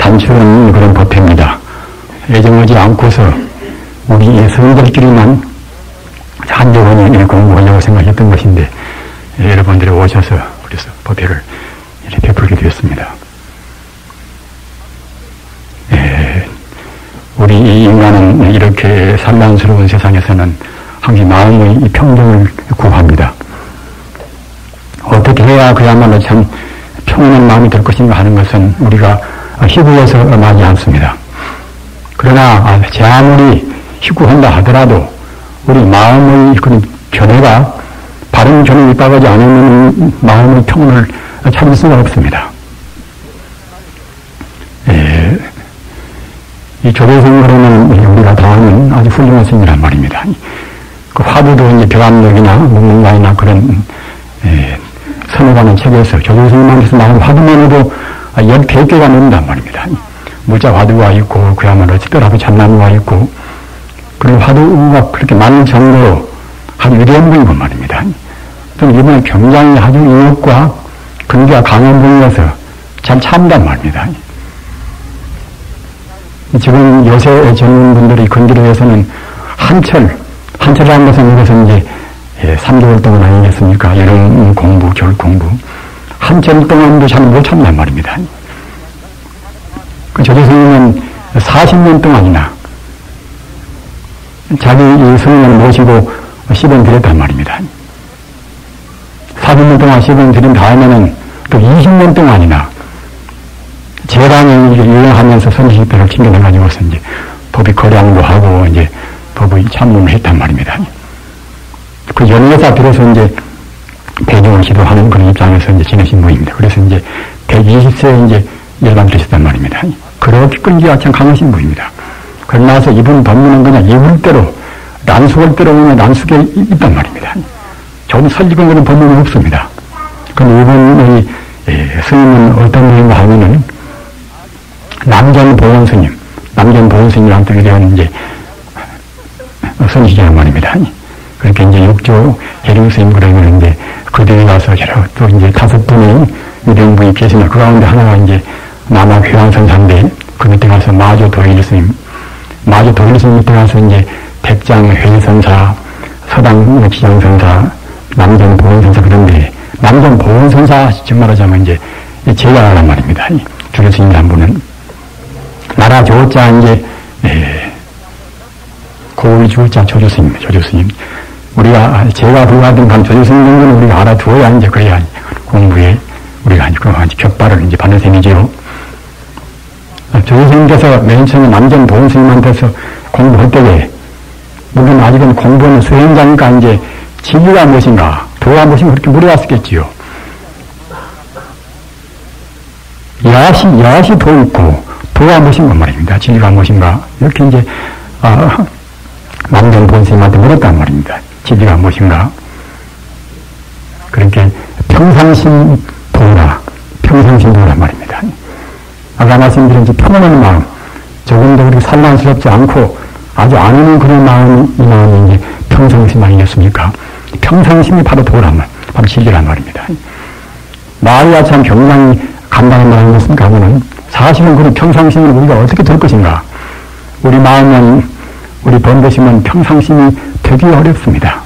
단순한 그런 법회입니다. 애정하지 않고서 우리 성인들끼리만 한여원이 공부하려고 생각했던 것인데 여러분들이 오셔서 그래서 법회를 이렇게 베풀게 되었습니다. 우리 인간은 이렇게 산란스러운 세상에서는 항상 마음의 평정을 구합니다. 어떻게 해야 그야말로 참 평온한 마음이 될 것인가 하는 것은 우리가 희구해서 많이 않습니다. 그러나 제 아무리 희구한다 하더라도 우리 마음의 그런 견해가 바른 견해에 입각하지 않으면 마음의 평온을 찾을 수가 없습니다. 이 조계성으로는 우리가 다 아는 아주 훌륭한 스님이란 말입니다. 그 화두도 이제 벽암록이나 문문가이나 그런 선호가는 책에서 조계성님한테서 나온 화두만 해도 10개가 넘는단 말입니다. 무자 화두가 있고 그야말로 찌더라도 참나무가 있고 그런 화두가 그렇게 많은 정도로 아주 위대한 분이고 말입니다. 저는 이번에 굉장히 아주 인력과 근기가 강한 분이어서 참 참단 말입니다. 지금 요새 전문분들이 근기를 위해서는 한철이라는 것은 이것은 이제 3개월 동안 아니겠습니까? 여름 공부, 겨울 공부. 한철 동안도 잘 못 참단 말입니다. 그 조재스님은 40년 동안이나 자기 이 스님을 모시고 시범 드렸단 말입니다. 40년 동안 시범 드린 다음에는 또 20년 동안이나 재랑이 유행하면서 선지식들을 챙겨내가지고서 이제 법의 거량도 하고 이제 법의 참문을 했단 말입니다. 그 연회사 들어서 이제 대중을 지도하는 그런 입장에서 이제 지내신 분입니다. 그래서 이제 120세에 이제 열반 되셨단 말입니다. 그렇게 끈기가 참 강하신 분입니다. 그러고 나서 이분 법문은 그냥 이불대로, 난수월대로 그냥 난숙에 있단 말입니다. 조금 설리건 그런 법문은 없습니다. 그럼 이분의 스님은 어떤 분인가 하면은 남전보원 스님, 남전보원 스님이랑 뜨게 된 이제 선지자란 말입니다. 그렇게 이제 육조 해령 스님 그러면 이제 그들이 가서 또 이제 5분의 위대한 분이 계시나 그 가운데 하나가 이제 남학 회왕선사인데 그 밑에 가서 마조 도일 스님, 마조 도일 스님 밑에 가서 이제 백장 회선사, 서당 지장선사, 남전 보원선사 그런데 남전 보원선사 즉 말하자면 이제 제자란 말입니다. 조교 스님 한 분은 나라 조자 이제 고위 주자 조조 스님입니다. 조조 스님. 우리가 제가 불가하던 간 조조 스님 정도는 우리가 알아두어야 이제 그래야 공부에 우리가 이제 그런 격발을 이제 받는 셈이지요. 조조 스님께서 맨 처음에 남전 보원 스님한테서 공부할 때에 물론 아직은 공부는 수행자니까 이제 진리가 무엇인가, 도가 무엇인가 그렇게 물어봤었겠지요. 야시 도 있고, 도가 무엇인가 말입니다. 진리가 무엇인가. 이렇게 이제, 남전 본스님한테 물었단 말입니다. 진리가 무엇인가. 그렇게 평상심 도라 말입니다. 아까 말씀드린 이제 평온한 마음, 조금도 그렇게 산란스럽지 않고 아주 안 오는 그런 마음이 이제 평상심 아니겠습니까? 평상심이 바로 도란 바로 진리란 말입니다. 말이야 참 굉장히 간단한 말 아니겠습니까? 하면은 사실은 그런 평상심을 우리가 어떻게 될 것인가? 우리 마음은, 우리 번듯이면 평상심이 되기 어렵습니다.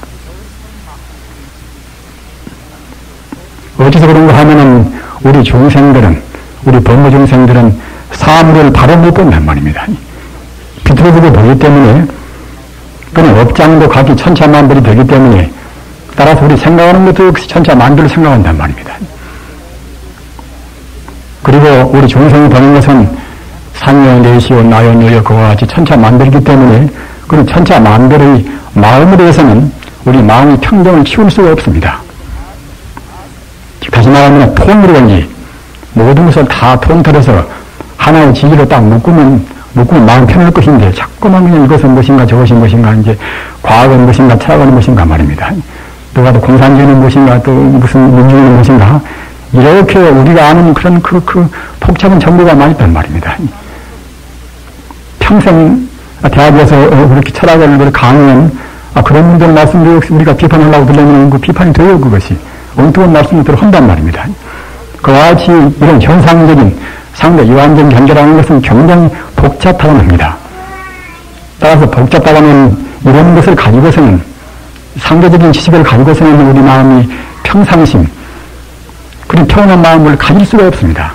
어디서 그런가 하면은 우리 중생들은, 우리 번거 중생들은 사물을 바로 못 본단 말입니다. 비틀어지게 보기 때문에 그는 업장도 각기 천차만별이 되기 때문에 따라서 우리 생각하는 것도 역시 천차만별로 생각한단 말입니다. 그리고 우리 중생이 보는 것은 상여, 내시오, 나요, 너요 그와 같이 천차만별이기 때문에 그런 천차만별의 마음으로 해서는 우리 마음의 평정을 키울 수가 없습니다. 다시 말하면 통으로든지 모든 것을 다 통틀어서 하나의 지기로 딱 묶으면 마음 편할 것인데 자꾸만 그냥 이것은 무엇인가 저것이 무엇인가 이제 과학은 무엇인가 철학은 무엇인가 말입니다. 누가 또 공산주의는 무엇인가 또 무슨 민주주의는 무엇인가 이렇게 우리가 아는 그런 그 복잡한 정보가 많이 있단 말입니다. 평생 대학에서 그렇게 철학을 그렇게 강의한 그런 분들 말씀도 역시 우리가 비판하려고 들려면 그 비판이 돼요. 그것이 엉뚱한 말씀들을 한단 말입니다. 그와 같이 이런 현상적인 상대 유한적 경계라는 것은 굉장히 복잡하다는 겁니다. 따라서 복잡하다는 이런 것을 가지고서는 상대적인 지식을 가지고서는 우리 마음이 평상심, 그런 평온한 마음을 가질 수가 없습니다.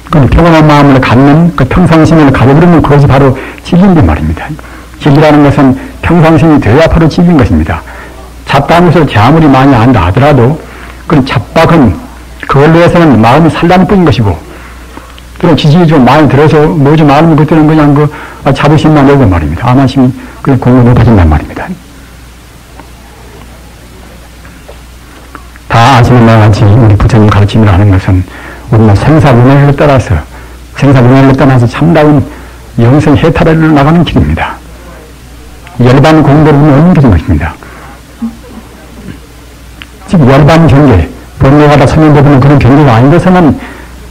그 평온한 마음을 갖는 그 평상심을 가져버리면 그것이 바로 진리인데 말입니다. 진리라는 것은 평상심이 되어야 바로 진리인 것입니다. 잡다한 것을 제 아무리 많이 안다 하더라도 그런 잡박은 그걸로 해서는 마음이 산란할 뿐인 것이고, 그런 지식이 좀 많이 들어서 뭐 좀 알면 그때는 그냥 그 자부심만 오고 말입니다. 아만심이 그냥 공부 못하신단 말입니다. 다 아시는 바와 같이 우리 부처님 가르침을 하는 것은 우리가 생사분해를 떠나서 참다운 영생 해탈을 나가는 길입니다. 열반 공부를 얻는 길인 것입니다. 즉 열반 경계, 번뇌가다 설명되는 그런 경계가 아닌 것은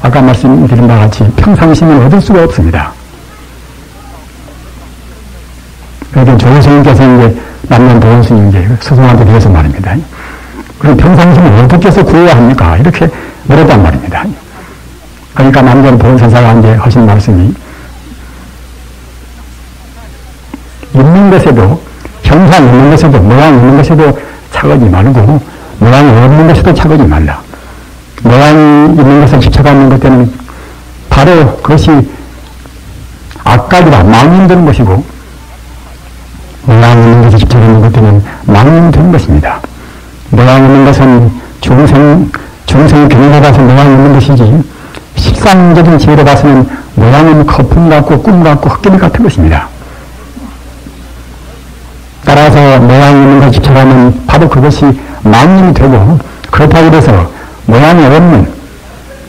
아까 말씀드린 바와 같이 평상심을 얻을 수가 없습니다. 그래서 조선생님께서 이제 남면 도원스님 이제 스승한테 대해서 말입니다. 그럼 평상심을 어떻게 해서 구해야 합니까? 이렇게 물었단 말입니다. 그러니까 남전 보현사사가 이제 하신 말씀이, 있는 것에도, 형상 있는 것에도, 모양 있는 것에도 착하지 말고, 모양이 없는 것에도 착하지 말라. 모양이 있는 것을 집착하는 것 때는 바로 그것이 악각이라 망님되는 것이고, 모양 있는 것에 집착하는 것 때는 망님되는 것입니다. 모양 있는 것은 중생 경에 봐서 모양 있는 것이지, 식상적인 지혜로 봐서는 모양은 거품 같고 꿈 같고 헛개비 같은 것입니다. 따라서 모양 있는 것에 집착하면 바로 그것이 망님이 되고, 그렇다고 해서 모양이 없는,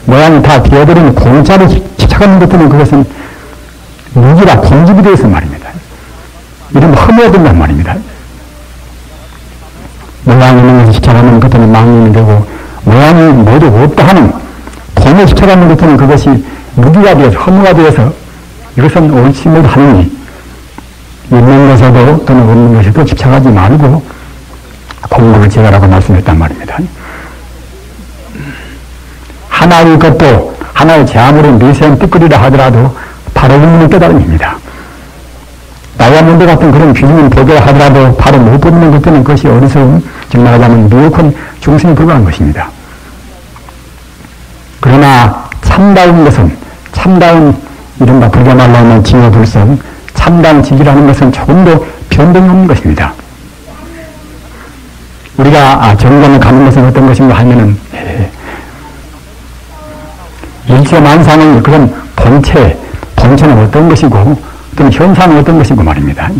모양이 다 비어버린 공짜로 집착하는 것들은 그것은 무기라 공집이 되어서 말입니다. 이런 허무해진단 말입니다. 모양이 있는 것에 집착하는 것들은 망님이 되고, 모양이 모두 없다 하는 공에 집착하는 것들은 그것이 무기가 되어서 허무가 되어서 이것은 옳지 못하느니, 있는 것에도 또는 없는 것에도 집착하지 말고 공부를 제가라고 말씀했단 말입니다. 하나의 것도 하나의 제 아무리 미세한 뜻거리라 하더라도 바로 읽는 깨달음입니다. 다이아몬드 같은 그런 귀중한 보배라 하더라도 바로 못 보는 것들은 그것이 어리석은, 즉 말하자면 미혹한 중생에 불과한 것입니다. 그러나 참다운 것은, 참다운 이른바 불교 말로 하면 징여불성, 참다운 진리라는 것은 조금도 변동이 없는 것입니다. 우리가 정점을 가는 것은 어떤 것인가 하면은 일체만상의 그런 본체는 어떤 것이고 어떤 현상은 어떤 것이고 말입니다.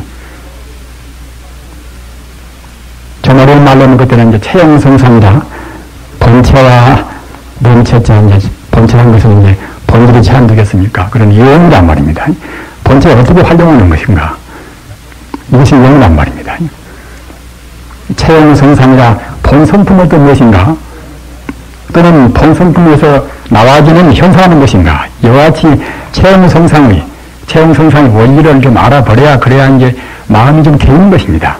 좀 어려운 말로는 그때는 이제 체형성상이라 본체와 본체자, 이제 본체라는 것은 이제 본질이 제한되겠습니까? 그런 영이란 말입니다. 본체가 어떻게 활동하는 것인가? 이것이 영이란 말입니다. 체형성상이라 본성품은 어떤 것인가? 또는 본성품에서 나와지는 현상하는 것인가? 이와 같이 체형성상의 원리를 좀 알아버려야, 그래야 이제 마음이 좀 개는 것입니다.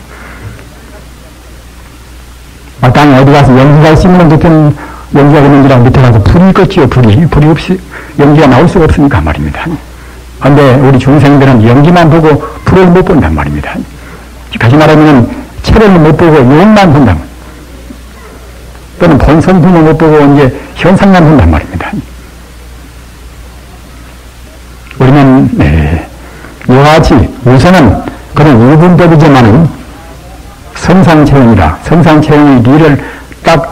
마땅히 어디 가서 연기가 있으면 그때는 연기가 있는지라 밑에 가서 불이 있겠지요. 불이 없이 연기가 나올 수가 없으니까 말입니다. 그런데 우리 중생들은 연기만 보고 불을 못 본단 말입니다. 다시 말하면 체를 못 보고 영만 본단, 또는 본성품을 못 보고 이제 현상만 본단 말입니다. 우리는 이와 같이 우선은 그런 유분법이지만은 성상체형이라, 성상체형의理를 딱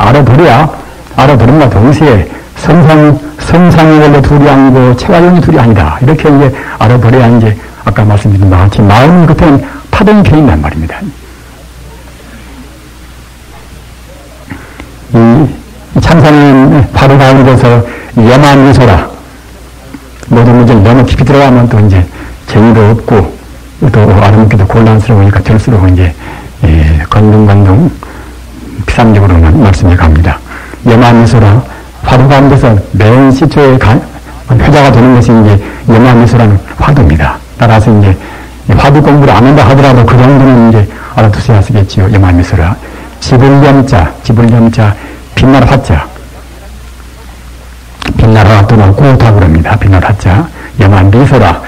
알아버림과 동시에 성상이 원래 둘이 아니고 체화형이 둘이 아니다, 이렇게 이제 알아버려야 이제 아까 말씀드린 바와 같이 마음이 그때는 파동이 펴진단 말입니다. 이 참선은 바로 가운데서 염화미소라, 모든 문제를 너무 깊이 들어가면 또 이제 재미도 없고 또 알아먹기도 곤란스러우니까 절수록 이제 건둥건둥 피상적으로만 말씀해 갑니다. 염화미소라, 화두 가운데서 매운 시초에 회자가 되는 것이 이제 염화미소라는 화두입니다. 따라서 이제 화두 공부를 안 한다 하더라도 그 정도는 이제 알아두셔야 쓰겠지요. 염화미소라. 집을 염자, 빛날 화자. 빛나라 또는 고다고 합니다. 빛나라 자 영한 미소라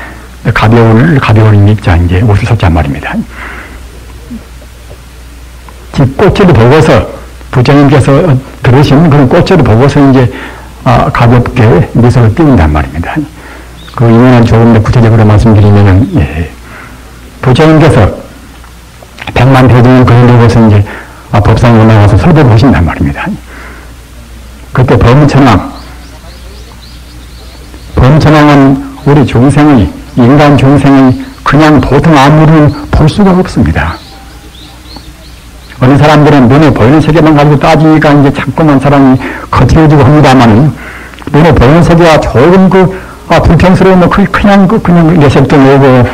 가벼울 입자 이제 옷을 섰단 말입니다. 즉 꽃을 보고서 부처님께서 들으신 그런 꽃을 보고서 이제 가볍게 미소를 띄운단 말입니다. 그 이면은 조금 더 구체적으로 말씀드리면은 부처님께서 100만 대중을 거느리고서 이제 법상에 올라가서 설법을 하신단 말입니다. 그때 범천왕은 우리 중생의 인간 중생의 그냥 보통 아무리 볼 수가 없습니다. 어느 사람들은 눈에 보이는 세계만 가지고 따지니까 이제 자꾸만 사람이 거칠어지고 합니다만은 눈에 보이는 세계와 조금 불평스러운 그냥 내색도 내고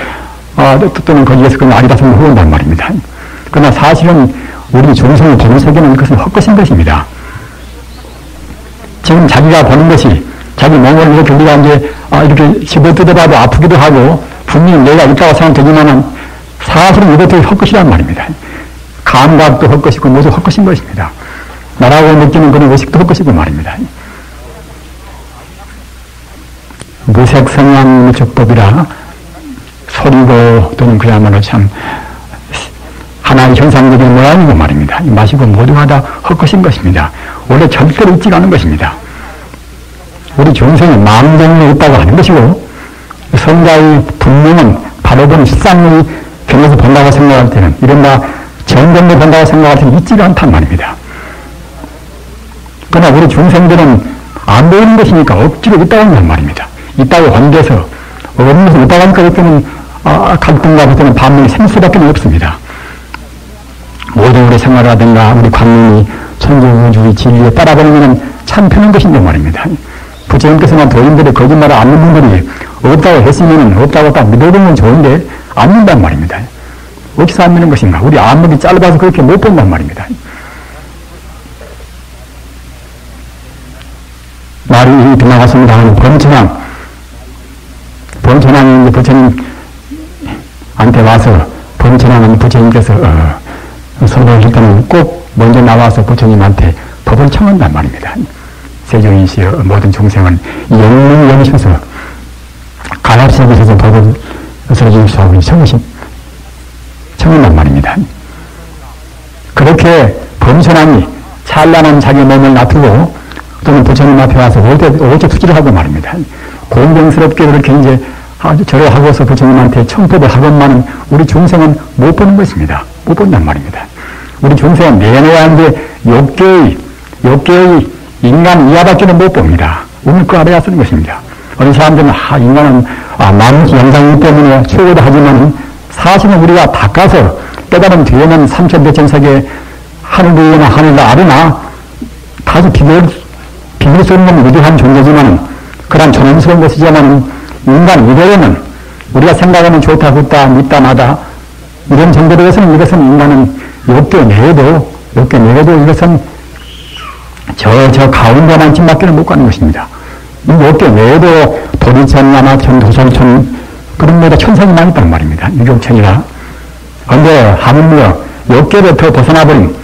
또는 거기에서 그냥 아리다툼을 해온단 말입니다. 그러나 사실은 우리 중생이 보는 세계는 그것은 헛것인 것입니다. 지금 자기가 보는 것이 자기 몸을 이렇게 우리가 이제 이렇게 집어뜯어봐도 아프기도 하고 분명히 내가 있다고 생각되지만은 사실은 이것도 헛것이란 말입니다. 감각도 헛것이고 모두 헛것인 것입니다. 나라고 느끼는 그런 의식도 헛것이고 말입니다. 무색성향무적법이라 소리고 또는 그야말로 참 하나의 현상적인 모양이고 말입니다. 이 마시고 모두가 다 헛것인 것입니다. 원래 절대로 있지가 않은 것입니다. 우리 중생이 마음정리에 있다고 하는 것이고 성자의 분명은 바로 본 실상의 경에서 본다고 생각할 때는 이른바 정견로 본다고 생각할 때는 있지가 않단 말입니다. 그러나 우리 중생들은 안 보이는 것이니까 억지로 있다고 한단 말입니다. 있다고 관계해서 없는 것은 있다고 하니까 이때는 갈등과 그때는 반문이 생길 수밖에 없습니다. 모든 우리 생활이라든가 우리 관념이 천주우주의 진리에 따라버리면 참 편한 것인데 말입니다. 부처님께서는 도인들의 거짓말을 안 믿는 분이 없다고 했으면 없다고 딱 믿어보면 좋은데 안 믿는단 말입니다. 어디서 안 믿는 것인가? 우리 안목이 짧아서 그렇게 못 본단 말입니다. 말이 빗나갔습니다 하는 범천왕이 부처님한테 와서 범천왕은 부처님께서 설법을 할 때는 꼭 먼저 나와서 부처님한테 법을 청한단 말입니다. 세종이시여 모든 중생은 영능영셔서 가랍세계에서 법을 설해주시고 청한단 말입니다. 그렇게 범천왕이 찬란한 자기 몸을 놔두고 또는 부처님 앞에 와서 오제 투지를 하고 말입니다. 공경스럽게 그렇게 이제 절을 하고서 부처님한테 청법을 하건만은 우리 중생은 못 보는 것입니다. 못 본단 말입니다. 우리 중생은 내놓아야 하는데 욕계의 인간 이하밖에는 못 봅니다. 오늘 그 알아야 쓰는 것입니다. 어느 사람들은 인간은 만무지 영상이기 때문에 최고다 하지만 사실은 우리가 닦아서 깨달은 뒤에는 삼천대천세계 하늘 위나 하늘 아래나 다시 비교할 수 없는 위대한 존재지만 그런 존엄스러운 것이지만 인간 이외에는 우리가 생각하면 좋다 좋다 믿다 마다 이런 정도로 해서는 이것은 인간은 욕계 내에도 이것은 저 가운데만 집밖에는 못 가는 것입니다. 이 욕계 내에도 도리천, 남하천, 도솔천 그런 데다 천상이 많이 있단 말입니다. 유경천이라. 그런데 하물며 욕계를 더 벗어나버린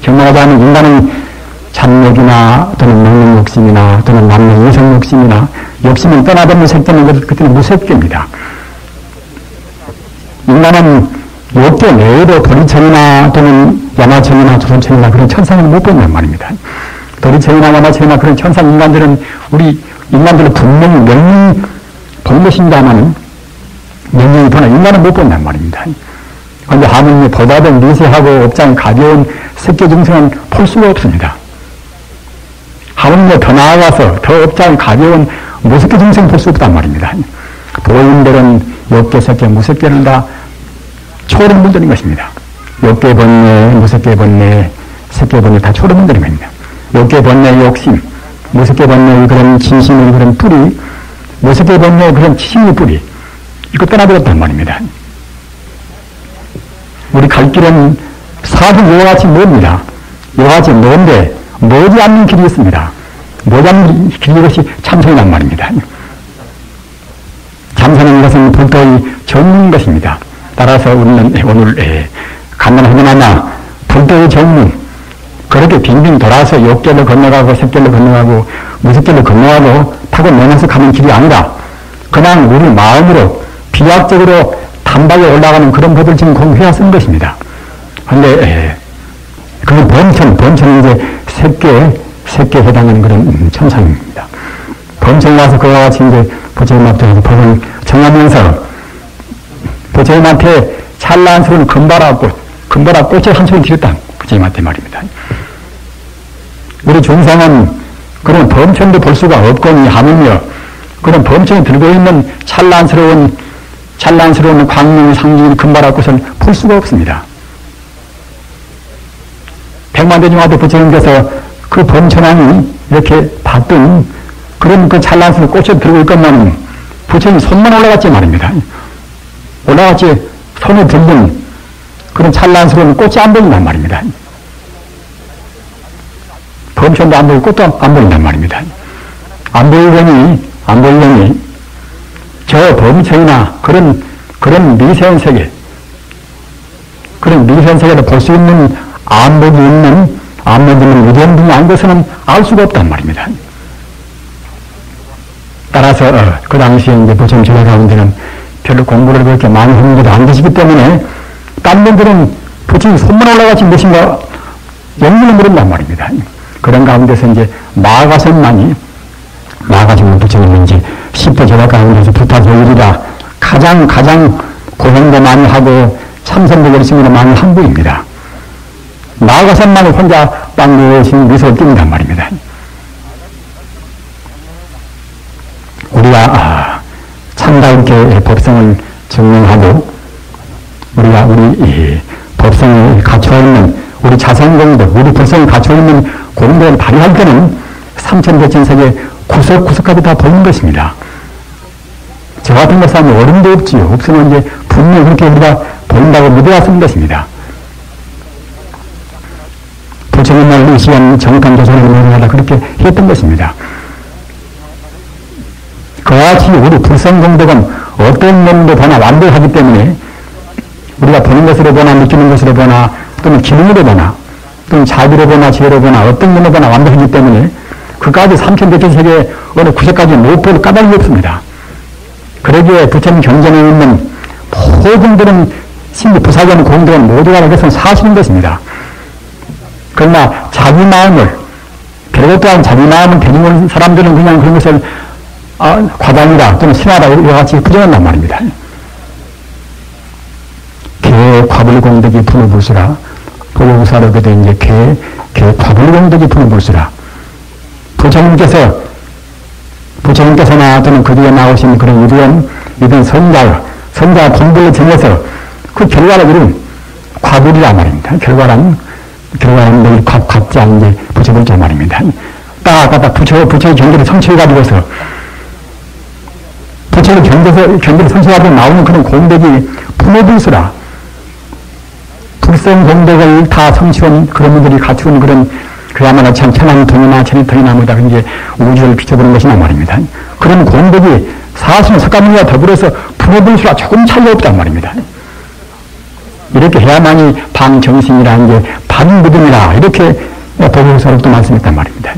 정말하지 않은 인간은 잠욕이나 또는 먹는 욕심이나 또는 남는 이성 욕심이나 욕심을 떠나버리는 색때는 그때는 무색계입니다. 인간은 욕계 내에도 도리천이나 또는 야마천이나 조선천이나 그런 천상을 못 본단 말입니다. 도리천이나 야마천이나 그런 천상 인간들은 우리 인간들은 분명히 명령이 본 것입니다만 명령이 보나 인간은 못 본단 말입니다. 그런데 하물며 보다 더 미세하고 업장이 가벼운 색계 중생은 볼 수가 없습니다. 하물며 더 나아가서 더 업장이 가벼운 무색계 중생 볼 수 없단 말입니다. 도인들은 욕계, 색계, 무색계는 다 초름분들인 것입니다. 욕계 번뇌, 무색계 번뇌, 색계 번뇌 다 초름분들인 것입니다. 욕계 번뇌의 욕심, 무색계 번뇌의 그런 진심의 그런 뿌리, 무색계 번뇌의 그런 치심의 뿌리, 이거 떠나버렸단 말입니다. 우리 갈 길은 사실 이와 같이 멉니다. 이와 같이 먼데 머지 않는 길이 있습니다. 머지 않는 길이 이것이 참선이란 말입니다. 참선은 이것은 불도의 정문인 것입니다. 따라서 우리는 오늘 간단하게나마 불도의 정문 그렇게 빙빙 돌아서 욕계를 건너가고 색계를 건너가고 무색계를 건너가고 타고 내면서 가는 길이 아니라 그냥 우리 마음으로 비약적으로 단박에 올라가는 그런 법을 지금 공부해야 쓰는 것입니다. 그런데 그건 범천은 이제 색계에 해당하는 그런 천상입니다. 범천에 와서 그와 같이 이제 부처님 앞에서 법을 정하면서 부처님한테 찬란스러운 금바라 꽃을 한 송이 드렸다. 부처님한테 말입니다. 우리 중생은 그런 범천도 볼 수가 없거니 하면요. 그런 범천이 들고 있는 찬란스러운 광명의 상징인 금바라 꽃을 볼 수가 없습니다. 백만대중 앞에 부처님께서 그 범천왕이 이렇게 봤던 그런 그 찬란스러운 꽃을 들고 있건만 부처님 손만 올라갔지 말입니다. 올라갔지 손에 들던 그런 찬란스러운 꽃이 안 보인단 말입니다. 범천도 안 보이고 꽃도 안 보인단 말입니다. 안 보이려니 저 범천이나 그런 미세한 세계, 그런 미세한 세계를 볼 수 있는 안목이 있는 위대한 안 것은 알 수가 없단 말입니다. 따라서 그 당시에 이제 부처님 제자 가운데는 별로 공부를 그렇게 많이 하는 것도 안 계시기 때문에 딴 분들은 부처님 손만 올라가지 무엇인가 영문을 모른단 말입니다. 그런 가운데서 이제 마가선만이 부처님은 이제 10대 제자 가운데서 부타조일이라 가장 고생도 많이 하고 참선도 열심히 많이 한 분입니다. 마가선만이 혼자 빵긋이 미소를 띈단 말입니다. 우리가 참다이렇게 법성을 증명하고 우리 법성을 갖춰 있는 우리 자성공덕, 우리 법성을 갖춰 있는 공덕을 발휘할 때는 삼천대천세계 구석구석까지 다 보이는 것입니다. 저 같은 것은 어림도 없지요. 없으면 이제 분명히 그렇게 우리가 보인다고 믿어야 쓰는 것입니다. 부처님을 의시한 정확한 조선을 명하다 그렇게 했던 것입니다. 그와 같이 우리 불성공덕은 어떤 면도 보나 완벽하기 때문에 우리가 보는 것으로 보나 느끼는 것으로 보나 또는 기능으로 보나 또는 자비로 보나 지혜로 보나 어떤 면으로 보나 완벽하기 때문에 그까지 삼천대천세계 어느 구석까지 못 볼 까닭이 없습니다. 그러기에 부처님 경전에 있는 모든 그런 신비 부사견 공덕은 모두가 그것은 사실인 것입니다. 그러나 자기 마음을 별것도 아닌 자기 마음을 데리고 온 사람들은 그냥 그런 것을 과장이다 또는 신하다 이와 같이 부정한단 말입니다. 개 과불공덕이 분우불수라 보고사로 그때 이제 개 과불공덕이 분우불수라 부처님께서나 또는 그 뒤에 나오신 그런 이런 선자가 공부를 정해서 그 결과를 이룬 과불이라 말입니다. 결과는 늘 각자 이제 부처불자 말입니다. 딱 부처의 경계를 성취해가지고서 부처의 경계를 성취하고 나오는 그런 공덕이 분호불수라 불성 공덕을 다 성취한 그런 분들이 갖추는 그야말로 참 천왕통이나 천리통이나 뭐다 이제 우주를 비춰보는 것이나 말입니다. 그런 공덕이 사실은 석가모니와 더불어서 분호불수라 조금 차이가 없단 말입니다. 이렇게 해야만이 방정신이라 이제 반무등이라 이렇게 보고서로도 말씀했단 말입니다.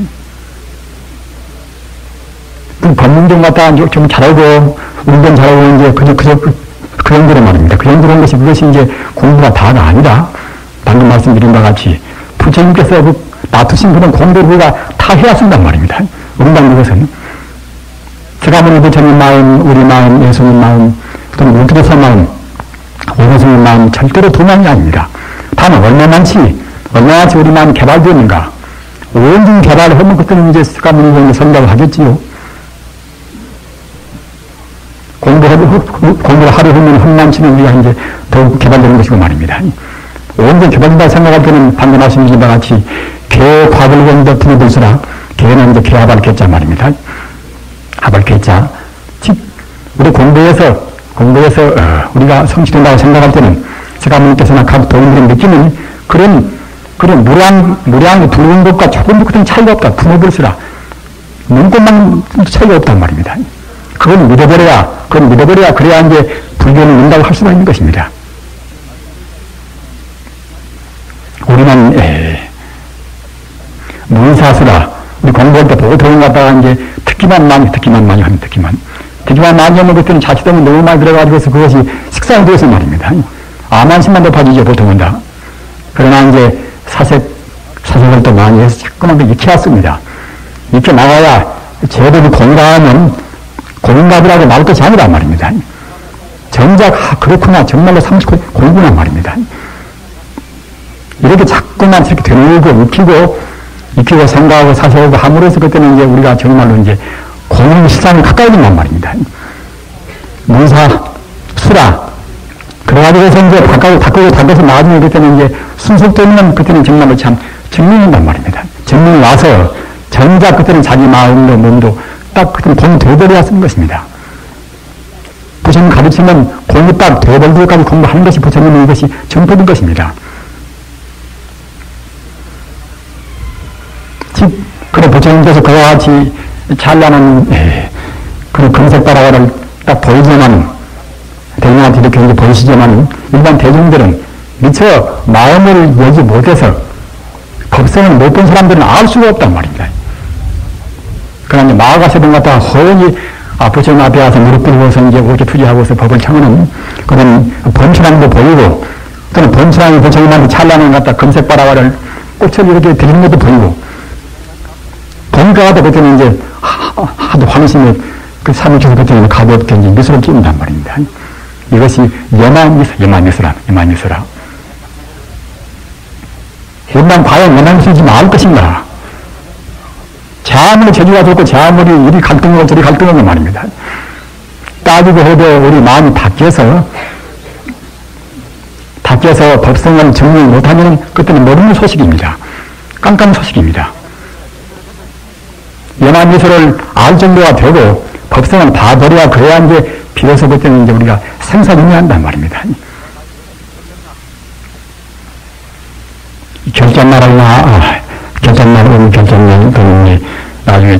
법문좀 갖다 좀 잘하고 운동 잘하고 이제 그 정도로 말입니다. 그 정도로 한 그것이 이제 공부가 다가 아니라 방금 말씀드린 바와 같이 부처님께서 놔두신 그런 공부를 우리가 다 해야 쓴단 말입니다. 응당 그것은 석가모니 부처님 마음, 우리 마음, 예수님 마음, 또는 우주대사 마음, 오고스님 마음 절대로 도망이 아닙니다. 다만 얼마만치 우리 마음 개발되는가 온전 개발을 하면 그때는 이제 석가모니 선답을 하겠지요. 공부를 하루 하면 험난치는 우리가 이제 더욱 개발되는 것이고 말입니다. 온전 개발된다고 생각할 때는 방금 말씀드린 바와 같이 개 과불공덕 분호불수라 개는 이제 개하발 개자 말입니다. 하발 개자 즉 우리 공부에서 우리가 성취된다고 생각할 때는 석가모니께서나 각 도인들이 느끼는 그런 무량 붉은 것과 조금도 그런 차이가 없다. 분호불수라 눈꽃만 차이가 없단 말입니다. 그건 믿어버려야 그래야 이제 불교는 된다고 할 수가 있는 것입니다. 우리는 문사수라 우리 공부할 때 보통은 갖다가 이제 듣기만 많이 하면 듣기만 많이 하면 그때는 자칫하면 너무 많이 들어가지고서 그것이 식상이 되어서 말입니다. 암만심만 높아지죠, 보통은 다. 그러나 이제 사색을 또 많이 해서 자꾸만 익혀 왔습니다. 익혀 나가야 제대로 공감하면 공감이라고 말 것이 아니란 말입니다. 정작, 그렇구나, 정말로 공부란 말입니다. 이렇게 자꾸만 이렇게 되뇌고 익히고 생각하고 사색하고 함으로써 그때는 이제 우리가 정말로 이제 공실상에 가까이 된단 말입니다. 문사, 수라, 그래가지고서 이제 닦아서 나중에 그때는 이제 순속되면 그때는 정말로 참 정민이란 말입니다. 정민이 와서 정작 그때는 자기 마음도 몸도 딱 그때는 공이 되어버려야 쓰는 것입니다. 부처님 가르치면 공이 딱 되어버리기까지 공부하는 것이 부처님의 이것이 정법인 것입니다. 즉, 그런 부처님께서 그와 같이 찬란한 그런 금색바라가를 딱 보이지만 대중한테 이렇게 이제 보이시지만 일반 대중들은 미처 마음을 여지 못해서 법성을 못 본 사람들은 알 수가 없단 말입니다. 그러나 마가세동 같다 허연히 부처님 앞에 와서 무릎 꿇고서 이제 그렇게 투지하고서 법을 청하는 그런 범실함도 보이고 또는 범실함이 부처님한테 찬란한 같다 금색바라가를 꽃을 이렇게 드리는 것도 보이고 보니까 하다 그때는 이제 하도 환심에 그 사무쳐서 그때는 가볍게 이제 미소를 띄운단 말입니다. 이것이 여만미소라. 일단 과연 여만미소인지 알 것인가? 아무리 재주가 좋고 아무리 이리 갈등하고 저리 갈등하고 말입니다. 따지고 해도 우리 마음이 바뀌어서 법성을 정리 못하면 그때는 모르는 소식입니다. 깜깜한 소식입니다. 연합미소를 알 정도가 되고 법성을 봐버려야 그래야 이제 비로소 그때는 이제 우리가 생사윤회한단 말입니다. 결전나라나 결전날 나중에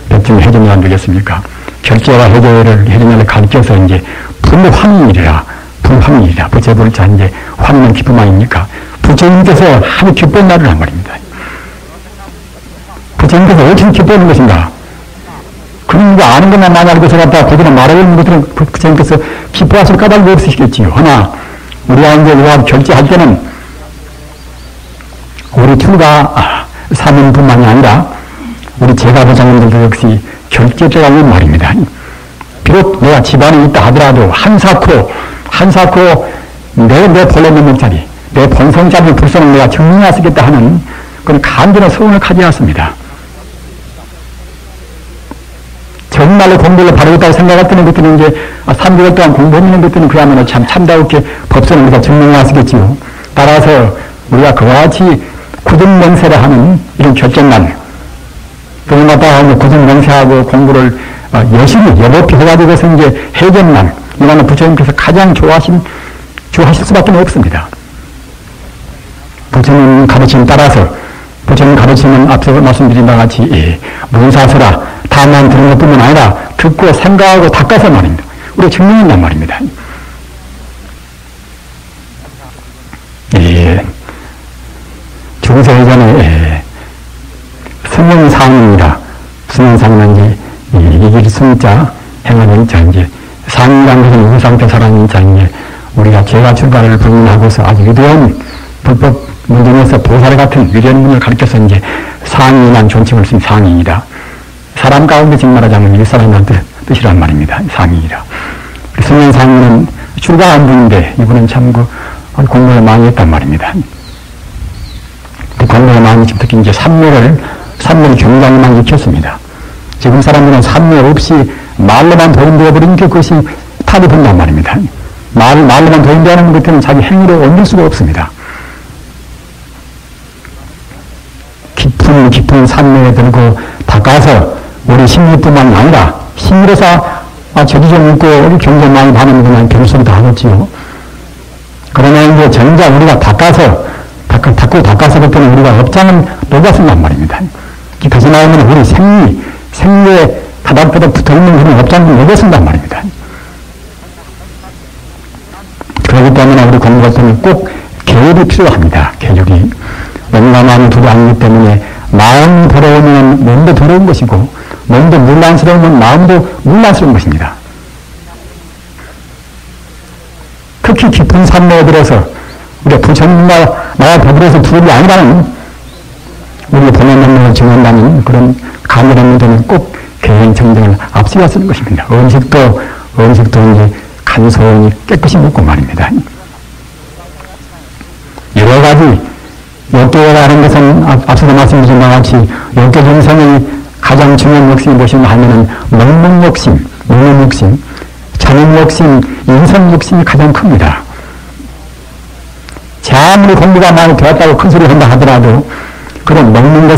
백중 해전이란 되겠습니까? 결제와 해전을 가르쳐서 이제 불황일이라 부처불 자 이제 황면 기쁨 아닙니까? 부처님께서 하루 기쁜 날을 한 말입니다. 부처님께서 어떻게 기뻐하는 것인가? 그러니까 아는 것만 많이 알고서 갖다 그들은 말하는 것들은 부처님께서 기뻐하실 까닭이 없으시겠지요. 하나, 우리가 이제 우리가 결제할 때는 우리 출가 사문뿐만이 아니라 우리 제가부장님들도 역시 결제자가 있는 말입니다. 비록 내가 집안에 있다 하더라도 한사코 내 본래 명자리, 내 본성자리 불성을 내가 증명하시겠다 하는 그런 간절한 소원을 가지지 않습니다. 정말로 공부를 바르겠다고 생각할 때는 그때는 이제 3개월 동안 공부했는 그때는 그야말로 참다우게 법성을 우리가 증명하시겠지요. 따라서 우리가 그와 같이 굳은맹세를 하는 이런 결정날, 그런 것다 굳은맹세하고 공부를 열심히 여법히 해가지고서 이제 해전날, 이거는 부처님께서 가장 좋아하실 수밖에 없습니다. 부처님 가르침 따라서, 부처님 가르침은 앞서 말씀드린 바와 같이, 문사서라, 다만 들은 것 뿐만 아니라 듣고 생각하고 닦아서 말입니다. 우리가 증명한단 말입니다. 중세전에 승용상입니다. 승용상은 이제 이길 승자, 행하는 자, 이제 상이라는 것은 우상태 사람인 자, 이제 우리가 죄가 출발을 불문하고서 아주 위대한 불법 문중에서 보살 같은 위대한 문을 가르쳐서 이제 상이란 존칭을 쓴 상이이다. 사람 가운데 즉 말하자면 일사람이라는 뜻이란 말입니다. 상이이라. 승용상은 출가한 분인데 이분은 참 공부를 많이 했단 말입니다. 공부를 많이 했지만 특히 이제 삼묘를 굉장히 많이 익혔습니다. 지금 사람들은 삼묘 없이 말로만 도인되어 버리는 게 그것이 탈이 된단 말입니다. 말로만 도인되는 것들은 자기 행위로 옮길 수가 없습니다. 깊은 삼묘에 들고 닦아서 우리 심리뿐만 아니라 심리에서 저기 좀 있고 우리 경전 많이 받는 것만 별소리 다 하겠지요. 그러나 이제 정작 우리가 닦아서 그때는 우리가 업장은 녹아쓴단 말입니다. 다시 나오면 우리 생리에 바닥바닥 붙어있는 그런 업장은 녹아쓴단 말입니다. 그렇기 때문에 우리 공부할 때는 꼭 교육이 필요합니다. 교육이. 영감하는 둘이 아니기 때문에 마음이 더러우면 몸도 더러운 것이고 몸도 문란스러우면 마음도 문란스러운 것입니다. 특히 깊은 산모에 들어서 우리가 부처님과 나와 더불어서 둘이 아니라는 우리가 본연만을 정한다는 그런 가면한 문제는 꼭 개인 정정을 앞세워 쓰는 것입니다. 음식도 이제 간소히 깨끗이 먹고 말입니다. 여러 가지 욕계가 하는 것은 앞서도 말씀드린 바와 같이 욕계 정성의 가장 중요한 욕심이 무엇인가 하면은 먹는 욕심, 자는 욕심, 인성 욕심이 가장 큽니다. 아무리 공부가 많이 되었다고 큰 소리 한다 하더라도 그런 먹는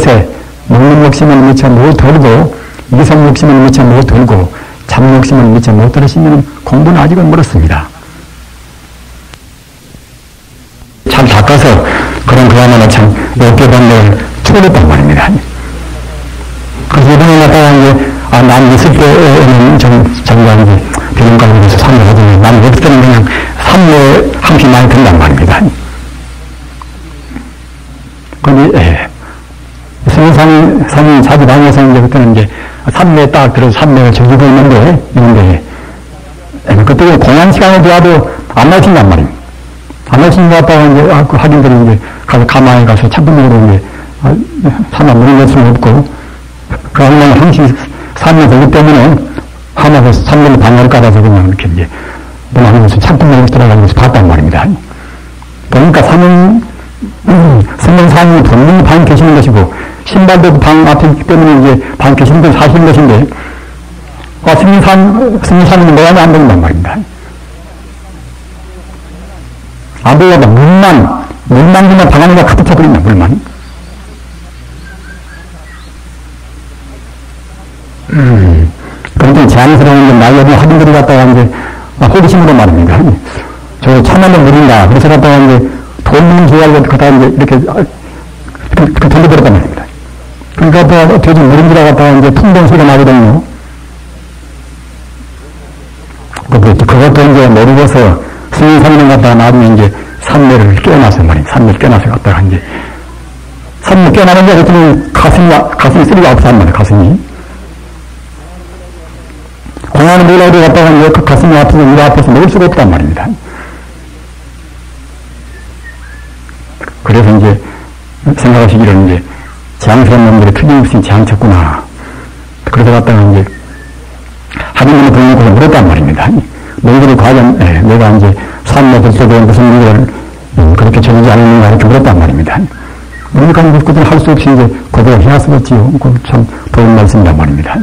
욕심을 미처 못 돌고 이성 욕심을 미처 못 돌고 잠 욕심을 미처 못 들으시면 공부는 아직은 멀었습니다. 잘 닦아서 그런 그야말로 참 욕계반을 초월했단 말입니다. 그래서 이번에 갔다가 이제 난 있을 때에는 자기가 이제 병원가에서 산모하더니 난 없을 때는 그냥 산모에 한피 많이 든단 말입니다. 근데 성인상이 자주 방에서 이제 그때는 이제 산모에 딱 들어서 산모를 즐기고 있는데 그때 공연 시간에 들어와도 안 나오신단 말입니다. 안 나오신 것 같다가 이제 그 학인들이 이제 가서 가만히 가서 차분으로 이제 산모 물을 낼 수는 없고 그 항상 항시 산모 되기 때문에 하나서 산모를 방해를 깔아서 그냥 이렇게 이제 문하면서 차분하게 들어가면서 봤단 말입니다. 보니까 성인상이 본인이 방 계시는 것이고 신발도 방 앞에 있기 때문에 이제 방 계시는 건 사실인 것인데 성인상은 모양이 안 된단 말입니다. 안 보여도 물만 그냥 방 안에가 가득 차버린다, 물만. 그런데 자연스러운 게 나이어도 학인들이 갔다가 이제 호기심으로 말입니다. 저 참만도 물인가. 그래서 갔다가 이제 돈 있는 기회를 갖다가 이제 이렇게 돌려버렸단 말입니다. 그러니까 돼지 물인 줄 갖다가 이제 풍덩 소리가 나거든요. 그것도 이제 모르고서 스님산을 갖다가 나중에 이제 산매를 깨어나서 말입니다. 산매를 깨어나서 갖다가 이제 산매 깨어나는데 그랬더니 가슴이 쓰리가 없단 말이에요. 가슴이. 공안을 몰라도 갖다가 이제 그 가슴이 아프고 이가 아파서 먹을 수가 없단 말입니다. 그래서 이제 생각하시기를 이제 재앙스러운 놈들이 틀림없이 재앙쳤구나. 그래서 갖다가 이제 하나님을 보내고 물었단 말입니다. 너희들이 과연 내가 이제 산모 들속에 무슨 일을 그렇게 저지지 않는가 이렇게 물었단 말입니다. 그러니까 그것을 할 수 없이 이제 고백을 해야 쓰겠지요. 참 도움 말씀이란 말입니다.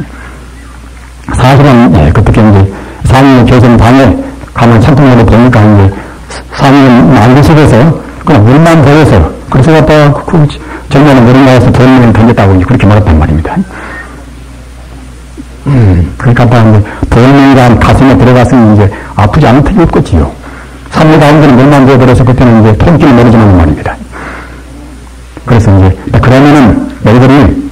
사실은 그렇게 이제 상인의 교선 방에 가만 찬통으로 보니까 이제 상인은 난리 속에서 그냥 물만 보여서 그래서 갖다가 그 정면에 물을 돌문을 던졌다고 이제 그렇게 말했단 말입니다. 그러니까 이제 돌문과 가슴에 들어갔으면 이제 아프지 않을 턱이 없겠지요. 산모 가운데는 물만 보여버려서 그때는 이제 통증을 모르지만 말입니다. 그래서 이제 그러면은 너희들이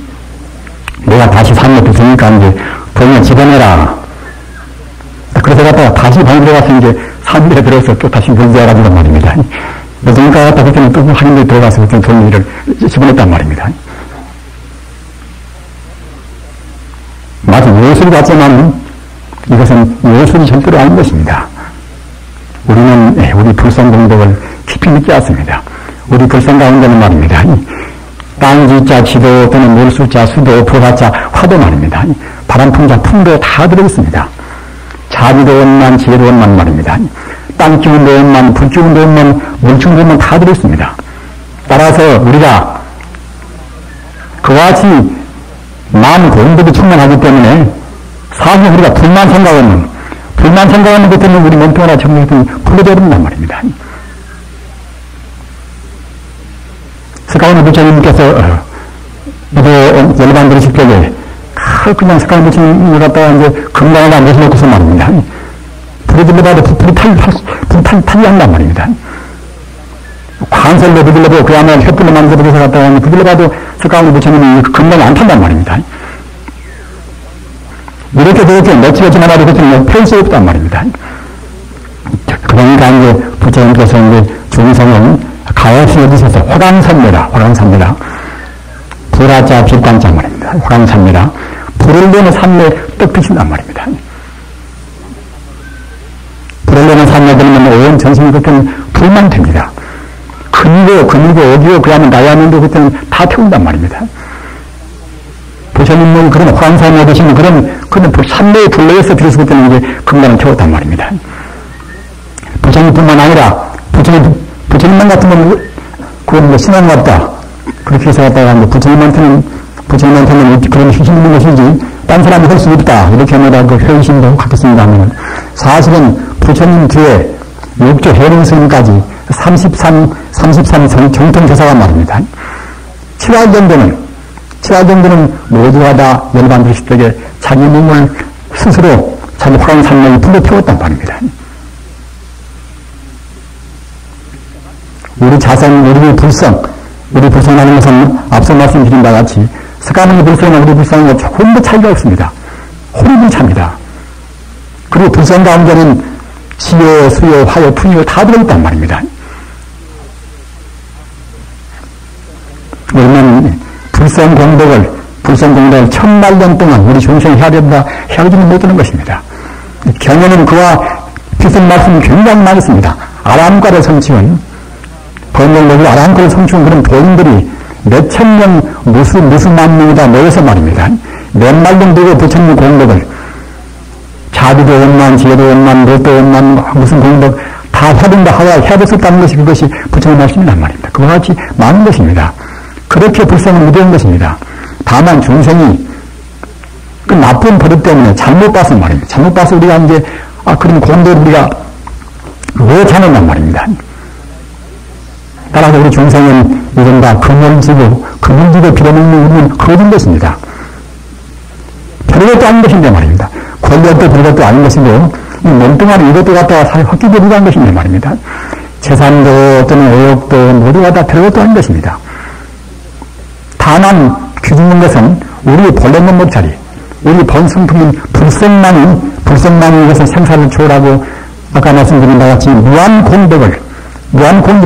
내가 다시 산모 됐으니까 이제 돈을 집어내라. 그래서 갖다가 다시 방에 들어가서 이제 산모에 들어서 또 다시 문제해가지고 말입니다. 그러니까 갖다 그때는 또 학인들이 들어가서 그때는 돈을 집어냈단 말입니다. 마치 예술 같지만 이것은 예술이 절대로 아닌 것입니다. 우리는 우리 불성 공덕을 깊이 느끼었습니다. 우리 불성 가운데는 말입니다. 땅지자, 지도 또는 물술자, 수도, 불화자, 화도 말입니다. 바람풍자, 풍도 다 들어있습니다. 자비도 원만, 지혜도 원만 말입니다. 땅 기운도 원만, 불 기운도 원만, 물충도 원만 다 들어있습니다. 따라서 우리가 그와 같이 마음 공덕이 충만하기 때문에 사실 우리가 불만 생각하는 것 때문에 우리 몸뚱아리가 정말 풀려져 버린단 말입니다. 스카우트 부처님께서 열반 들으실 때에 그냥 스카우트 부처님을 갖다가 이제 금강에다 모셔놓고서 말입니다. 불이 들려봐도 불이 탈리한단 말입니다. 관설로 부들려도 그야말로 횃불로 만들어서 갖다가 부들려봐도 스카우트 부처님이 금강에 안 탄단 말입니다. 이렇게 저렇게 며칠며칠 하나도 그때는 펼 수 없단 말입니다. 그러니까 이제 부처님께서 이제 중성은 가없이 여기셔서 화강산매라. 불화자 빛관자 말입니다. 화강산매라. 불을 내는 산매에 떡드신단 말입니다. 불을 내는 산매 들으면 온 전신이 그때는 불만 됩니다. 금이고 어디고 그야말로 나야는데 그때는 다 태운단 말입니다. 부처님은 그런 화강산매에 드시는 그런 산매의 불로에서 비로소 그때는 이제 금단을 태웠단 말입니다. 부처님뿐만 아니라 부처님만 같으면 그건 뭐 신앙 같다. 그렇게 해서 갖다가 부처님한테는 그런 힘 있는 것이지 딴 사람이 할 수 없다. 이렇게 하면 그 회의심도 갖겠습니다 하면 사실은 부처님 뒤에 6조 해능스님까지 33 정통교사가 말입니다. 7화 정도는 모두가 다 열반 불식덕에 자기 몸을 스스로 자기 화강산맥에 불러 태웠단 말입니다. 우리 자선, 우리 불성하는 것은 앞서 말씀드린 바와 같이 석가모니 불성과 우리 불성은 조금 더 차이가 없습니다. 호리불 차입니다. 그리고 불성 가운데는 시요, 수요, 화요, 풍요 다 들어있단 말입니다. 왜냐면 불성 공덕을 1000만년 동안 우리 중생이 해야 된다, 해야지는 못하는 것입니다. 경에는 그와 비슷한 말씀이 굉장히 많이 있습니다. 아람과를 성취한 번영력이 아람과를 성취한 그런 도인들이 몇천 명, 무수만 명이다 모여서 말입니다. 몇만 명 되고 부처님 공덕을 자비도 원만, 지혜도 원만, 롯도 원만, 무슨 공덕 다 해야 됐었다는 것이 그것이 부처님 말씀이란 말입니다. 그와 같이 많은 것입니다. 그렇게 불성을 무대한 것입니다. 다만 중생이 그 나쁜 버릇 때문에 잘못 봐서 말입니다. 잘못 봐서 우리가 이제 그런 공덕을 우리가 왜 잘못한 말입니다. 따라서 우리 중생은 이른바 금을지고 빌어먹는 우리는 거짓 것입니다. 별것도 아닌 것인데 말입니다. 권력도 별것도 아닌 것이고 멍뚱아리 이것도 갖다가 사실 헛기부리가 한 것인데 말입니다. 재산도 또는 의욕도 모두가 다 별것도 아닌 것입니다. 다만 규정한 것은 우리 본래 몸자리, 우리 본성품인 불성만이 이것을 생사를 초월하고 아까 말씀드린 바와 같이 무한 공덕을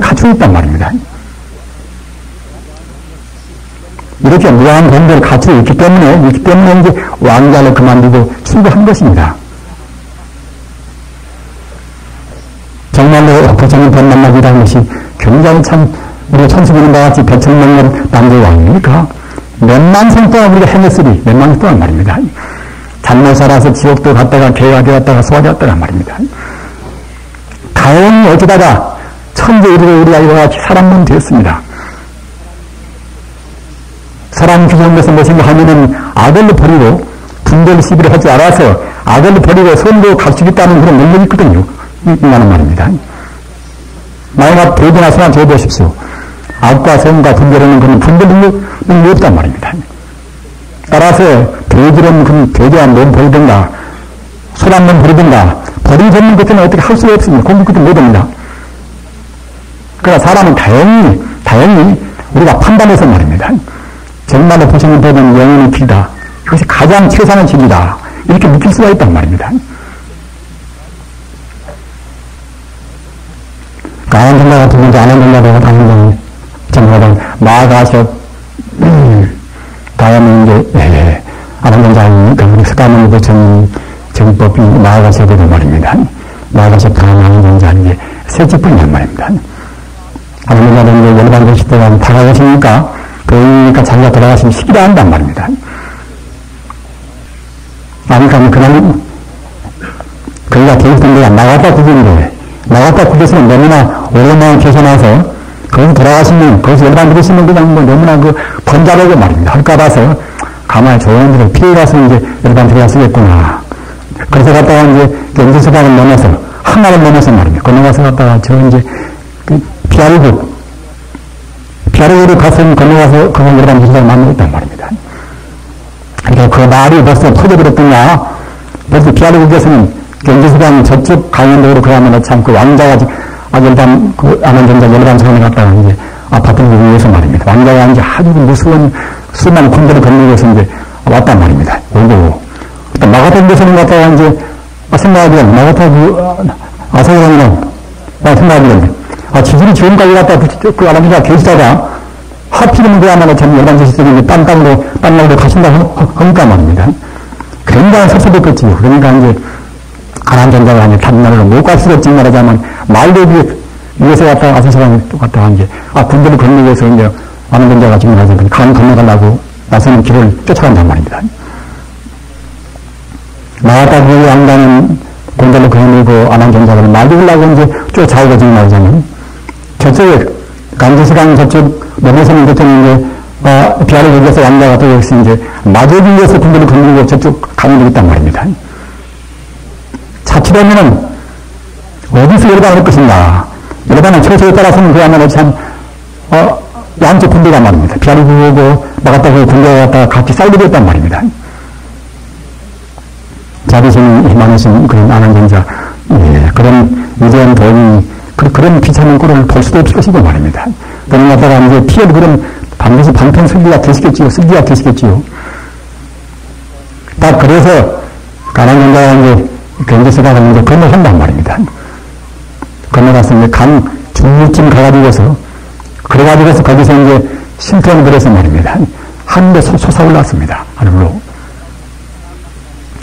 갖추고 있단 말입니다. 이렇게 무한 공덕을 갖추고 있기 때문에 이제 왕자를 그만두고 출가한 것입니다. 정말로 부처님 법 만나기라는 것이 굉장히 참 우리가 천수보는 바와 같이 백천명년 남자의 왕이니까 몇만 생 동안 우리가 행했으리 몇만 생 동안 말입니다. 잘못 살아서 지옥도 갔다가 개가 되었다가 소가 되었다가 말입니다. 다행히 어쩌다가 천재 이르고 우리가 이와 같이 사람은 되었습니다. 사람 규정한 것은 무엇인가 하면은 악을 버리고 분별 시비를 할 줄 알아서 악을 버리고 선도 갖추겠다는 그런 능력이 있거든요. 이라는 말입니다. 만약 도지나 선한 저 보십시오. 악과 선과 분별하는 그런 분별 능력이 없단 말입니다. 따라서 돼지는 돼지한 몸 버리든가 소란 몸 버리든가 버린 전문 것들은 어떻게 할 수가 없습니다. 공부 끝은 못합니다. 그러나 사람은 다행히 우리가 판단해서 말입니다. 정말로 부처님 법은 영원히 길다. 그것이 가장 최상의 진리다. 이렇게 느낄 수가 있단 말입니다. 아난전자 같은 경우 아난전자라고 하는 정말은 마가섭 다음에 이제 아난전자니까 우리 석가모니 부처님 정법이 마가섭으로 말입니다. 마가섭 다음 아난전자 이제 셋째뿐이란 말입니다. 아난전자는 이제 열반도 시대가 다가가시니까 그러니까 자기가 돌아가시면 시기도 한단 말입니다. 그러니까 그냥 거기가 계획된 데가 나갔다 구경인데 나갔다 구경에서는 너무나 오랜만에 계셔나서 거기서 돌아가시면 거기서 열반 들으시면 그냥 너무나 번잡하고 말입니다. 할까봐서 가만히 좋은 데를 피해가서 이제 열반 들어갔으겠구나. 그래서 갔다가 이제 연주서방을 넘어서 한나를 넘어서 말입니다. 건너가서 갔다가 저 이제 비아르국으로 가서 건너가서 그걸 열반 들으시다가 만나있단 말입니다. 그러니까 그 말이 벌써 터져버렸더냐. 벌써 비아르국에서는 연주서방 저쪽 강원도로 그야말로 참 왕자가 열반 아난전자 열반 성에 갔다가 이제 아파트를 위해서 말입니다. 왕자가 이제 아주 무서운 수많은 군대를 건너고서 이제 왔단 말입니다. 오고 또 마가타 데서는 갔다가 이제 생각하기엔 마가타 아사히랑이랑 생각하기엔 지질이 지금까지 갔다 아난전자가 계시다가 하필이면 그야말로 참 열반지식적인 딴땅으로 가신다고 하니까 말입니다. 굉장히 섭섭했겠지요. 그러니까 이제, 가난전자가 이제 다른 나라로 못 갈수록 말하자면, 말도 위에서 왔다가 아서서랑 똑같다 이제, 군대를 건너기 위해서 이제, 가난전자가 지금 나서 강 건너가려고 나서는 길을 쫓아간단 말입니다. 나왔다 그 양반은 군대를 건너고 가난전자를 말리려고 이제 쫓아오고 지금 말하자면, 저쪽에, 간지시강 저쪽, 넘어서는 그때는 이제, 비아를 여기서 왕자가 또 여기서 이제, 마저기 위해서 군대를 건너고 저쪽 가는 게 있단 말입니다. 자칫하면은, 어디서 열반을 할 것인가. 열반은 처소에 따라서는 그야말로 참, 양쪽 군대가 말입니다. 비아를 구우고, 나갔다가 군대에 갔다가 같이 싸우게 됐단 말입니다. 자비심이 많으신 그런 아난전자, 그런 위대한 도인이 그런 비참한 꼴을 볼 수도 없을 것이고 말입니다. 그런 갔다가 이제 피해도 그런 반드시 방편 슬기가 되시겠지요. 슬기가 되시겠지요. 딱 그래서 가난전자가 이제 견제서다가 이제 건너간단 말입니다. 건너가서 이제 강 중류쯤 가가지고서 그래가지고서 거기서 이제 신통을 들여서 말입니다. 하늘에 솟아올랐습니다. 하늘로.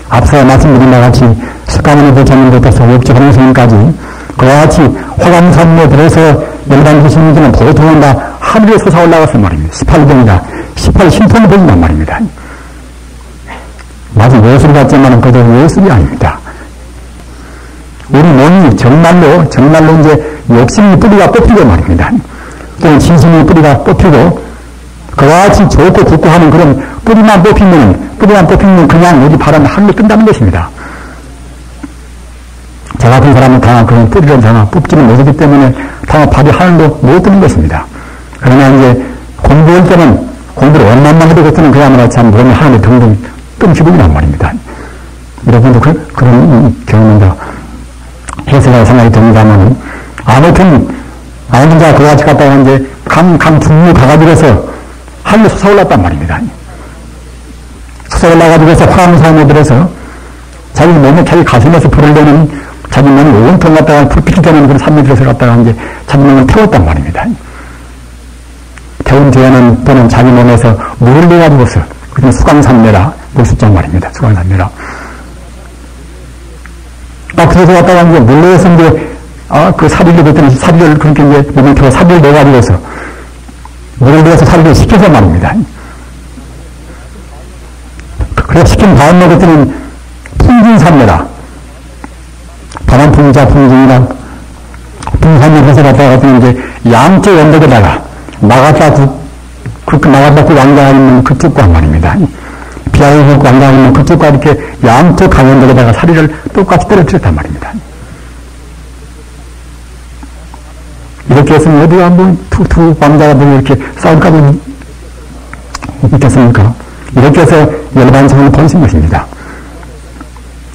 앞서 말씀드린 것 같이 석가모니 부처님부터 역적하는 스님까지 그와 같이 화강산에 들어서 열반 스님들은 보통은 다 하늘에 솟아올라가서 말입니다. 18경이다. 18 신통이 보인단 말입니다. 마치 예술 같지만 그것도 예술이 아닙니다. 우리 몸이 정말로 이제 욕심의 뿌리가 뽑히고 말입니다. 또는 진심의 뿌리가 뽑히고 그와 같이 좋고 굳고 하는 그런 뿌리만 뽑히면 그냥 우리 바람 하늘로 뜬다는 것입니다. 저 같은 사람은 다 그런 뿌리를 다 뽑지는 못하기 때문에 다 발이 하늘로 못 뜨는 것입니다. 그러나 이제 공부할 때는 공부를 얼마나 해도 그때는 그야말로 참 몸이 하늘에 둥둥 뜬 기분이란 말입니다. 여러분도 그런 경험인데 해석할 생각이 듭니다만 아무튼 아는자 그와 같이 갔다가 이제 강 중류 가가지고서 하늘로 솟아올랐단 말입니다. 솟아올라가지고서 화암산에 들어서 자기 몸에 자기 가슴에서 불을 내는 자기 몸을 온통 갖다가 불빛이 되는 그런 산에 들어서 갔다가 이제 자기 몸을 태웠단 말입니다. 태운 뒤에는 또는 자기 몸에서 물을 내가지고서 그냥 수강산매라 물숫장 말입니다. 수강산매라. 그래서 갔다가 이제 물레에서 이제 그 사리를 뱉더니 사리를 그렇게 이제 몸에 태워 사리를 내가지고서 물을 내서 사리를 식혀서 말입니다. 그래서 식힌 다음에 그때는 풍진산매라. 바람풍자 풍진이랑 풍산을 해서 갔다가 이제 양쪽 언덕에다가 나갔다 그 왕자가 있는 그쪽과 말입니다. 비아이국 왕자가 있는 그쪽과 이렇게 양쪽 강언덕에다가 사리를 똑같이 떨어뜨렸단 말입니다. 이렇게 해서 어디가 뭐 두 왕자가 뭐 이렇게 싸울까지 있겠습니까? 이렇게 해서 열반성을 보신 것입니다.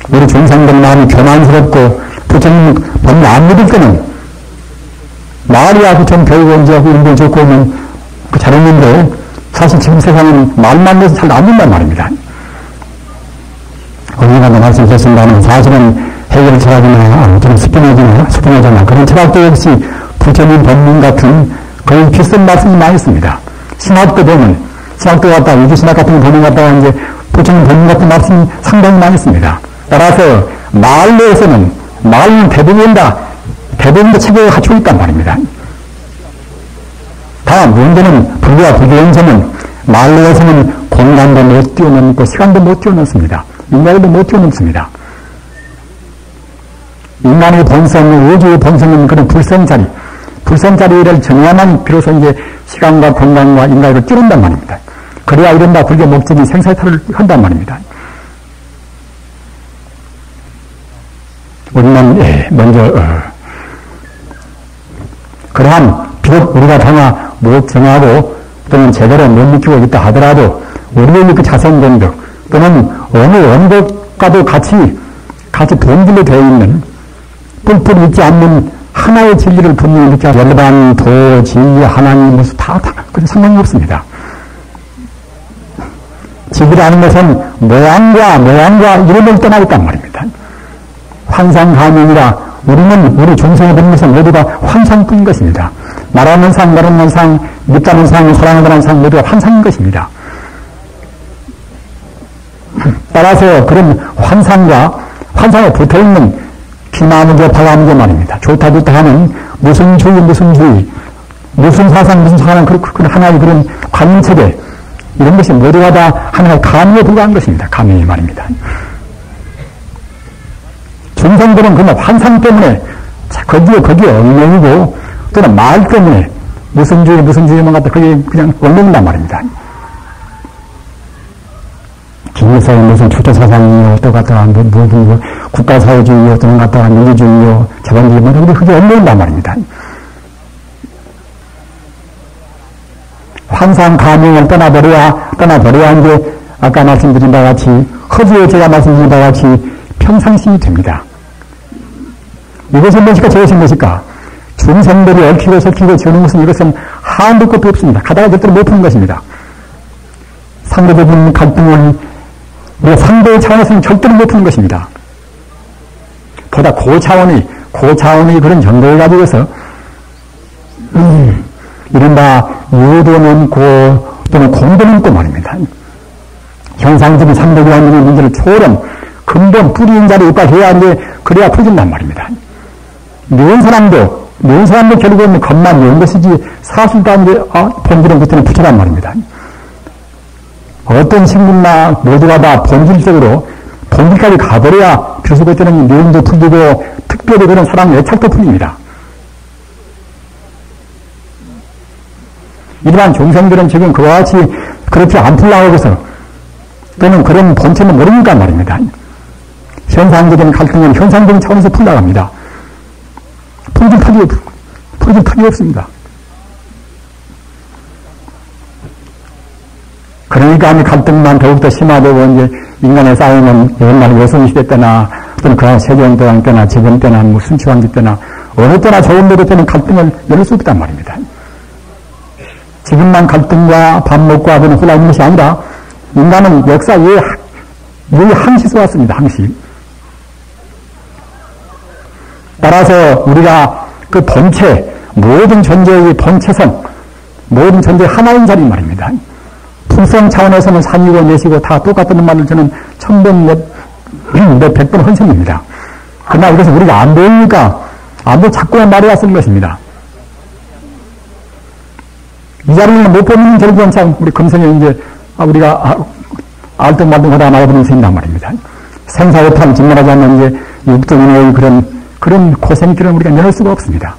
우리 중생들 마음이 교만스럽고 부처님 법을 안 믿을 때는 말이야 부처님 배우고 언제 하고 운동 좋고 오면 잘했는데 사실 지금 세상은 말만 해서 잘 안 된단 말입니다. 어디가 말씀하셨습니다만 사실은 해결 철학이나 좀 스피노자나 그런 철학도 역시 부처님 법문 같은 거의 비슷한 말씀이 많이 있습니다. 신학도 보면 신학도 갖다 유기신학 같은 거 보면 갖다가 이제 부처님 법문 같은 말씀이 상당히 많이 있습니다. 따라서 말로에서는 말은 대부분도 체계가 갖추고 있단 말입니다. 다만 문제는 불교와 불교에서는 말로에서는 공간도 못 뛰어넘고 시간도 못 뛰어넘습니다. 인간도 못 뛰어넘습니다. 인간의 본성, 우주의 본성은 그런 불성자리를 정해야만 비로소 이제 시간과 공간과 인간을 뛰어넘단 말입니다. 그래야 이른바 불교 목적이 생사이탈을 한단 말입니다. 우리는 먼저 그러한 비록 우리가 당화 못 정하고 또는 제대로 못 느끼고 있다 하더라도 우리의 그 자성공덕 또는 어느 원덕과도 같이 동질로 되어 있는 뿔뿔 있지 않는 하나의 진리를 분명히 느껴 열반, 도, 진리, 하나님 무슨 다 그런 상관이 없습니다. 진리라는 것은 모양과 이름을 떠나 있단 말입니다. 환상가명이라 우리 중생의 법에서 모두가 환상뿐인 것입니다. 말하는 상, 말하는 상, 밉다는 상, 사랑한다는 상 모두가 환상인 것입니다. 따라서 그런 환상에 붙어있는 기마문제, 바가문제 말입니다. 좋다 좋다 하는 무슨 주의, 무슨 사상, 무슨 사상, 그런 하나의 그런 관념체계, 이런 것이 모두가 다 하나의 감에 불과한 것입니다. 감이 말입니다. 중생들은 그냥 환상 때문에 거기에 얽매이고 또는 말 때문에 무슨 주의만 갖다 거기에 그냥 얽매인단 말입니다. 김일성이 무슨 주체사상이요, 또 갖다가 국가사회주의요, 또는 갖다가 민주주의요, 자본주의, 뭐, 그게 얽매인단 말입니다. 환상 가명을 떠나버려야 이제 아까 말씀드린 바와 같이 허주에 제가 말씀드린 바와 같이 평상심이 됩니다. 이것은 무엇일까 저것이 무엇일까? 중생들이 얽히고 설키고 지우는 것은 이것은 한도 끝도 없습니다. 가다가 절대로 못 푸는 것입니다. 상대적인 갈등을 우리가 상대의 차원에서는 절대로 못 푸는 것입니다. 보다 고차원의 그런 정도를 가지고서 이른바 유도 넘고 또는 공도 넘고 말입니다. 형상적인 상대적인 문제를 초월한 근본 뿌리인 자리에 입각해야 하는데 그래야 풀린단 말입니다. 미운 사람도 결국은 겉만 미운 것이지 사실도 아닌데 본질은 그때는 부처란 말입니다. 어떤 신분나 모두가 다 본질까지 가버려야 비로소 그때는 미움도 풀리고 특별히 그런 사랑 애착도 풀립니다. 일반 중생들은 지금 그와 같이 그렇게 안 풀려고 해서 또는 그런 본체는 모르니까 말입니다. 현상적인 갈등은 현상적인 차원에서 풀려갑니다. 풀어줄 턱이 없습니다. 그러니까 이 갈등만 더욱더 심화되고 이제 인간의 싸움은 옛날 여성시대 때나 또는 그 세종대왕 때나 지금 때나 뭐 순치왕조 때나 어느 때나 좋은 대로 때는 갈등을 열릴 수 없단 말입니다. 지금만 갈등과 밥 먹고 하는 혼란인 것이 아니라 인간은 역사 이후에 항시서 왔습니다. 항시. 따라서 우리가 그 본체, 모든 존재의 본체성, 모든 존재의 하나인 자리 말입니다. 풀성 차원에서는 산이고 내시고 다 똑같다는 말을 저는 1000번, 몇 100번 헌신입니다. 그러나 이것은 우리가 안 보이니까 자꾸만 말해야 쓰는 것입니다. 이 자리는 못 보면 결국은 참 우리 금성에 이제 우리가 알등말등 하다가 나가버리는 셈이란 말입니다. 생사여탈 직면하지 않는 이제 육등인의 그런 고생길은 우리가 내놓을 수가 없습니다.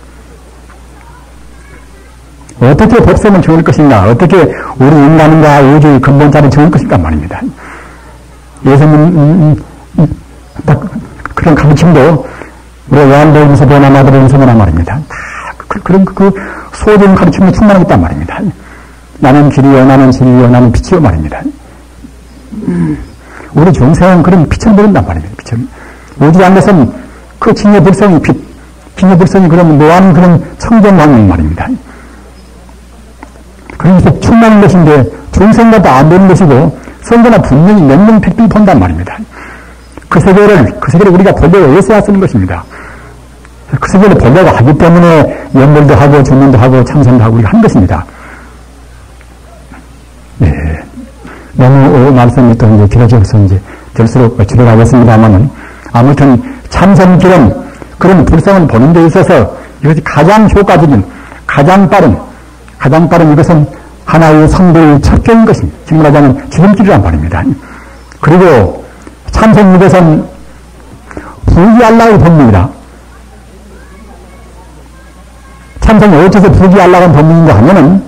어떻게 법성을 정할 것인가, 어떻게 우리 인간과 우주의 근본자를 정할 것인가 말입니다. 예수님 그런 가르침도 우리가 요한복음에서 보나 마태복음에서 보나 말입니다. 그런 소적인 가르침이 충만하고 있단 말입니다. 나는 길이요, 나는 진리요, 나는 빛이요 말입니다. 우리 중생은 그런 빛을 모른단 말입니다. 빛을. 우주 안에서는 그 진의 불성이 빛, 진의 불성이 그런 묘한 그런 청정광명 말입니다. 그래서 충만한 것인데 중생과도 안 되는 것이고 성전은 분명히 명명백비 본단 말입니다. 그 세계를 우리가 보려고 애써야 쓰는 것입니다. 그 세계를 보려고 하기 때문에 연물도 하고 중문도 하고 참선도 하고 우리가 한 것입니다. 네. 너무 말씀이 또 이제 길어져서 이제 될수록 줄여가겠습니다만은 아무튼 참선길은 그런 불성을 보는 데 있어서 이것이 가장 효과적인, 가장 빠른 이것은 하나의 성불의 척결인 것입니다. 지금 말하자면 지름길이란 말입니다. 그리고 참선 이것은 부귀알락의 법문이다. 참선이 어째서 부귀알락한 법문인가 하면은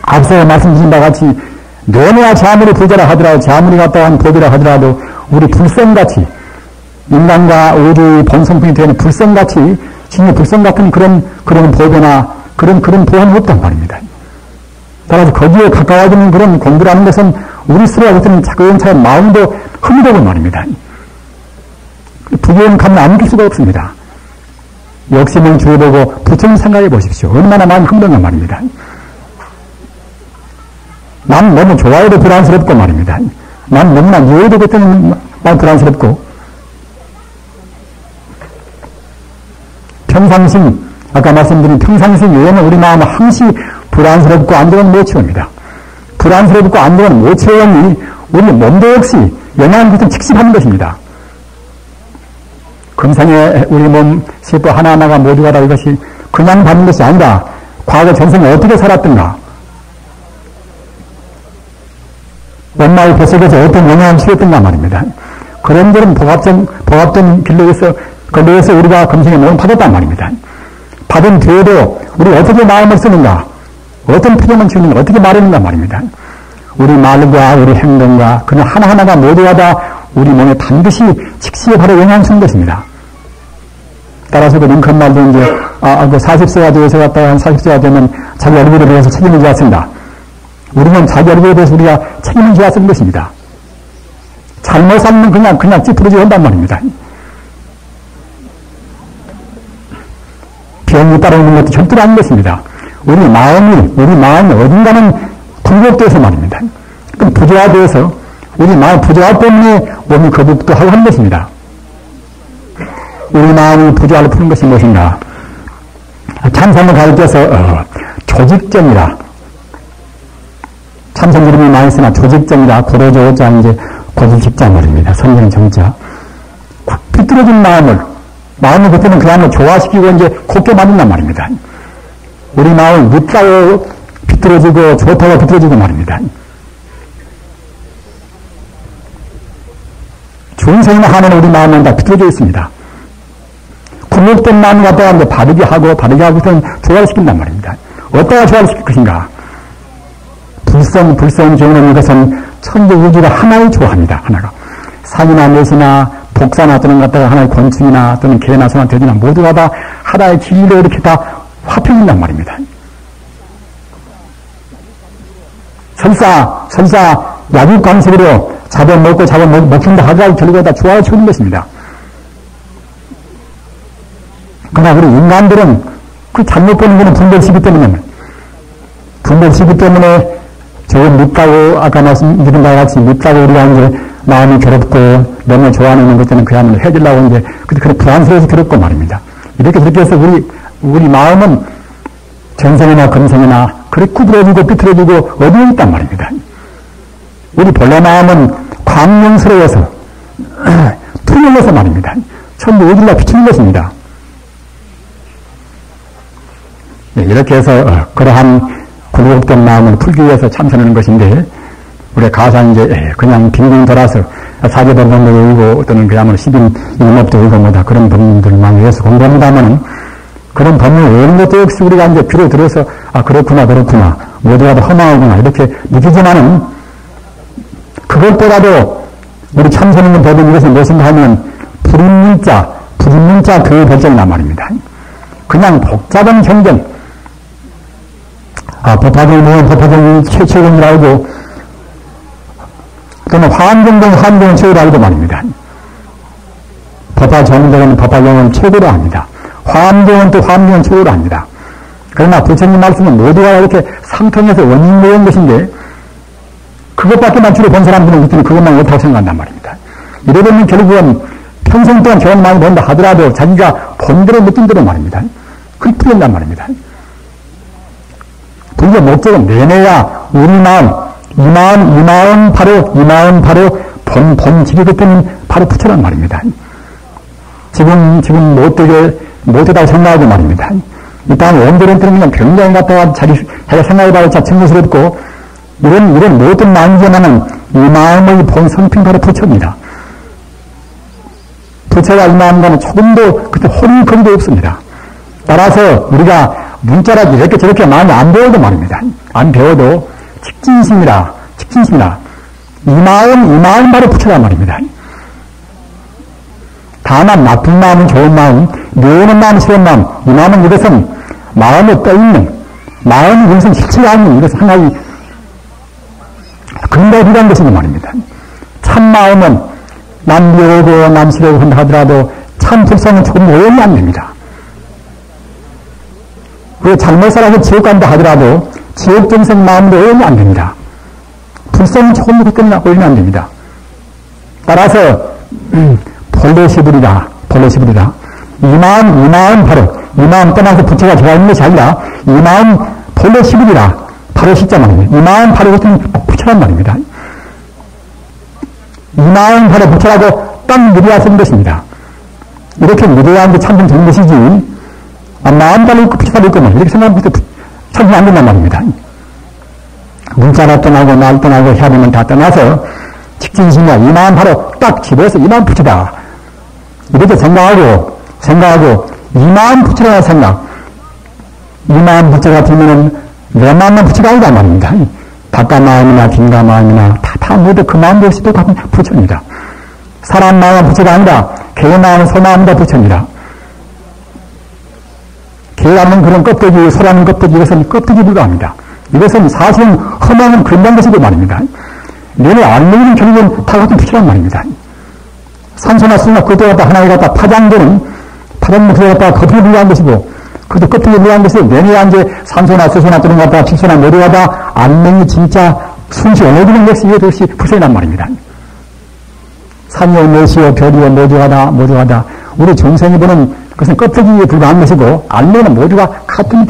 앞서 말씀드린 바와 같이 너네야 자물이 부자라 하더라도 자물이 갔다 한 보비라 하더라도 우리 불성같이 인간과 우주의 본성품이 되는 불성같이 진짜 불성 같은 그런 보배나 그런 보험이 없단 말입니다. 따라서 거기에 가까워지는 그런 공부라는 것은 우리 스스로가 어떤 차근차근 마음도 흐미되고 말입니다. 부귀는 가면 안 느낄 수가 없습니다. 욕심을 주어보고 부처님 생각해 보십시오. 얼마나 마음이 흔들면 말입니다. 난 너무 좋아해도 불안스럽고 말입니다. 난 너무나 미워해도 그때는 많이 불안스럽고 평상심 아까 말씀드린 평상시 유행은 우리 마음은 항시 불안스럽고 안정은 못 채웁니다. 불안스럽고 안정은 못 채우니 우리 몸도 역시 영양을 좀 직시하는 것입니다. 금생에 우리 몸 세포 하나하나가 모두가 다 이것이 그냥 받는 것이 아니라 과거 전생에 어떻게 살았던가, 엄마의 뱃속에서 어떤 영향을 치렀던가 말입니다. 그런저런 복합된 길로에서 걸려서 우리가 금생에 몸을 받았단 말입니다. 받은 뒤에도 우리가 어떻게 마음을 쓰는가, 어떤 표정을 지우는가, 어떻게 말하는가 말입니다. 우리 말과 우리 행동과 그냥 하나하나가 모두가 다 우리 몸에 반드시 직시에 바로 영향을 주는 것입니다. 따라서 그 링컨 말도 이제, 그 40세가 되어서 갔다가 한 40세가 되면 자기 얼굴에 대해서 책임을 져야 쓴다. 우리는 자기 얼굴에 대해서 우리가 책임을 져야 쓰는 것입니다. 잘못 살면 그냥 찌푸러지게 한단 말입니다. 병이 따라오는 것도 절대로 아닌 것입니다. 우리 마음이 어딘가는 굴곡돼서 말입니다. 그럼 부조화되어서 우리 마음 부조화 때문에 몸이 거북도 하고 하는 것입니다. 우리 마음이 부조화를 푸는 것이 무엇인가? 참선을 가르쳐서 조직점이라, 참선 이름이 많이 쓰나 조직점이라, 고로조자 이제 고조직자 말입니다. 선정 정자. 비뚤어진 마음을 그때는 그 마음을 조화시키고 이제 곱게 만든단 말입니다. 우리 마음을 묻다고 비뚤어지고 좋다고 비뚤어지고 말입니다. 중생이나 하면 우리 마음은 다 비뚤어져 있습니다. 굴곡된 마음 갖다가 이제 바르게 하고 조화를 시킨단 말입니다. 어디다가 조화를 시킬 것인가? 불성 정원인 것은 천지 우주가 하나의 조화입니다. 하나가. 산이나 맷이나 복사나 또는 갖다가 하나의 곤충이나 또는 개나 소나 돼지나 모두가 다 하나의 길로 이렇게 다 화평인단 말입니다. 설사 약육강식으로 잡아먹고 먹힌다 하더라도 결국에 다 조화를 채우는 것입니다. 그러나 우리 인간들은 그 잘못 보는 것은 분별시기 때문에 저거 묻다고 아까 말씀드린 바와 같이 묻다고 우리가 이제 마음이 괴롭고 너무 좋아하는 것들은 그야말로 해주려고 이제 그렇게 불안스러워서 괴롭고 말입니다. 이렇게 해서 우리 마음은 전생이나 금생이나 그렇게 구부러지고 삐뚤어지고 어디에 있단 말입니다. 우리 본래 마음은 광명스러워서 투명해서 말입니다. 전부 어디나 비추는 것입니다. 네, 이렇게 해서 그러한 굴곡된 마음을 풀기 위해서 참선하는 것인데, 우리 가상 이제 그냥 빙빙 돌아서 사제법문도 외우고 또는 그야말로 10인 일법도 외우고 뭐다 그런 법문들만 위해서 공부합니다만은, 그런 법문을 외우는 것도 역시 우리가 이제 귀로 들어서 그렇구나 모두가 다 허망하구나 이렇게 느끼지만은, 그것보다도 우리 참선하는 법은 이것이 무엇인가 하면 불인문자 교의 결정이란 말입니다. 그냥 복잡한 경전, 법화경은 최고이라고, 또는 화엄경은 최고라고 말입니다. 법화경은 최고로 합니다. 화엄경은 최고로 합니다. 그러나 부처님 말씀은 모두가 이렇게 상통해서 원인 모은 것인데, 그것밖에만 주로 본 사람들은 그것만 옳다고 생각한단 말입니다. 이러면 결국은 평생 동안 교훈 많이 본다 하더라도 자기가 본대로 느낀 대로 말입니다. 그게 풀린단 말입니다. 불교 목적은 내내야 우리 마음, 이 마음 바로 본질이 그때는 바로 부처란 말입니다. 지금 못되다고 생각하고 말입니다. 일단 원들은 그냥 굉장히 갖다가 자기 생각해봐야 증거스럽고, 이런 모든 마음이지만은 이 마음의 본 성品바로 부처입니다. 부처가 이 마음과는 조금도 그때 혼인거리도 없습니다. 따라서 우리가 문자라도 이렇게 저렇게 마음이 안 배워도 말입니다. 안 배워도 직진심이라. 이 마음 바로 부처란 말입니다. 다만 나쁜 마음은 좋은 마음, 묘는 마음, 싫은 마음, 이 마음은 이것은 마음에 떠있는, 마음이 무슨 실체가 아닌 이것은 하나의 근거에 필요한 것이니 말입니다. 참 마음은 남 미워하고 남 싫어하고 한다 하더라도 참 불성은 조금 오염이 안 됩니다. 그 잘못 살아서 지옥 간다 하더라도 지옥众생 마음도 오염이 안 됩니다. 불성은 조금 그때는 오염이 안 됩니다. 따라서 본래 시불이다. 이 마음 바로 이 마음 떠나서 부처가 되어 있는 것이 아니라 이 마음 본래 시불이라 바로 시자 말입니다. 이 마음 바로 그것은 부처란 말입니다. 이 마음 바로 부처라고 딱 믿어야 쓰는 것입니다. 이렇게 믿어야 하는 게 참선 되는 것이지, 마음 바로 있고 부처 바로 있고만 이렇게 생각하면 참선 안 된단 말입니다. 문자가 떠나고 날 떠나고 해야 되면 다 떠나서 직진심이야. 이 마음 바로 딱 집어서 이 마음 부처다. 이렇게 생각하고 이 마음 부처라는 생각. 이 마음 부처가 되면은 내 마음만 부처가 아니다 말입니다. 바깥 마음이나 긴가 마음이나 다 모두 그 마음 역시 똑같은 부처입니다. 사람 마음은 부처가 아니라 개 마음은 소마음은 다 부처입니다. 개라는 그런 껍데기, 소라는 껍데기, 이것은 껍데기 불과합니다. 이것은 사실은 험한 근대한 것이고 말입니다. 내내 안내는 결국은 다 같은 부처란 말입니다. 산소나 수소나 그것도 갖다 하나에 갖다 파장되는 그것도 갖다 껍데기 불과한 것이고, 그것도 껍데기 불과한 것이 내내 이제 산소나 수소나 또는 갖다 질소나 모두 갖다 안내이 진짜 순시 원해주는 것이 이것이 부처란 말입니다. 산이요, 내시요, 별이요, 모두 하다. 우리 정생이 보는 그것은 껍데기에 불과한 것이고, 안내는 모두가 같은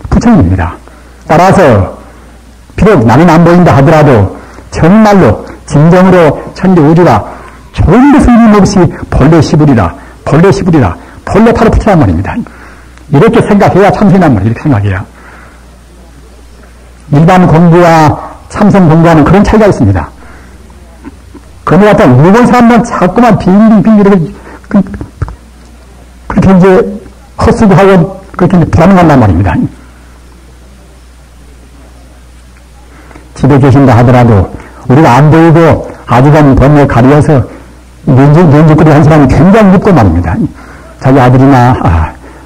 부처입니다. 따라서 비록 나는 안 보인다 하더라도 정말로 진정으로 천지 우주가 좋은 것을 힘없이 본래 시불이라 본래 바로 부처란 말입니다. 이렇게 생각해야 참선이란 말이에요. 이렇게 생각해야. 일반 공부와 참선 공부하는 그런 차이가 있습니다. 그런 것 같다. 일본 사람만 자꾸만 빙빙 이렇게 그렇게 이제 헛수고하고 그렇게 불안한단 말입니다. 집에 계신다 하더라도 우리가 안 보이고 아주간 번뇌 가려서 면접거리 한 사람이 굉장히 묻고 말입니다. 자기 아들이나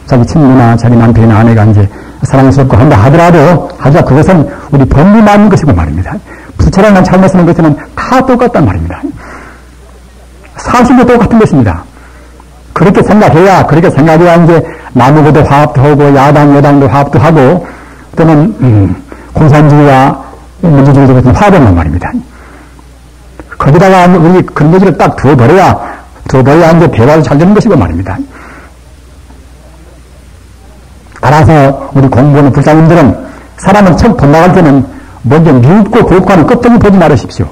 자기 친구나 자기 남편이나 아내가 이제 사랑스럽고 한다 하더라도 하자 그것은 우리 법리 맞는 것이고 말입니다. 부처랑은 잘못 쓰는 것은 다 똑같단 말입니다. 사실도 똑같은 것입니다. 그렇게 생각해야 이제 남하고도 화합도 하고 야당 여당도 화합도 하고 또는 공산주의와 민주주의도 같은 화합한단 말입니다. 거기다가 우리 그런 것을 딱 두어버려야 이제 대화도 잘 되는 것이고 말입니다. 따라서 우리 공부하는 불사님들은 사람을 처음 돈 나갈 때는 먼저 밉고 곱고하는 껍데기 보지 말으십시오.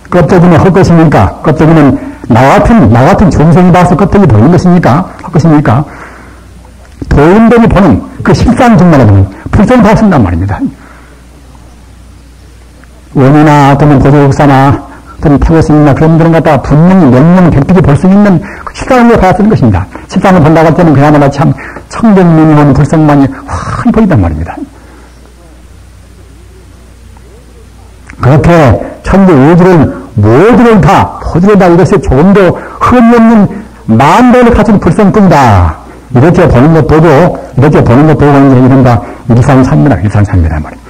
껍데기는 헛것입니까? 껍데기는 나 같은 중생이 봐서 껍데기 보이는 것입니까? 헛것입니까? 도인들이 보는 그 실상 정말은 불성이 다 쓴단 말입니다. 원이나 또는 보조국사나 또는 태고스님이나 그런 분들은 갖다가 분명히 명령 백픽이 볼 수 있는 그 실상을 봐야 쓰는 것입니다. 실상을 본다고 할 때는 그야말로 참 청정민원 불성만이 확 보인단 말입니다. 그렇게 천지 우주를 모두를 다 이것이 조금도 흠이 없는 만대를 갖춘 불성뿐이다. 이렇게 보는 것 보고 이제 이른바 일상산미라 말입니다.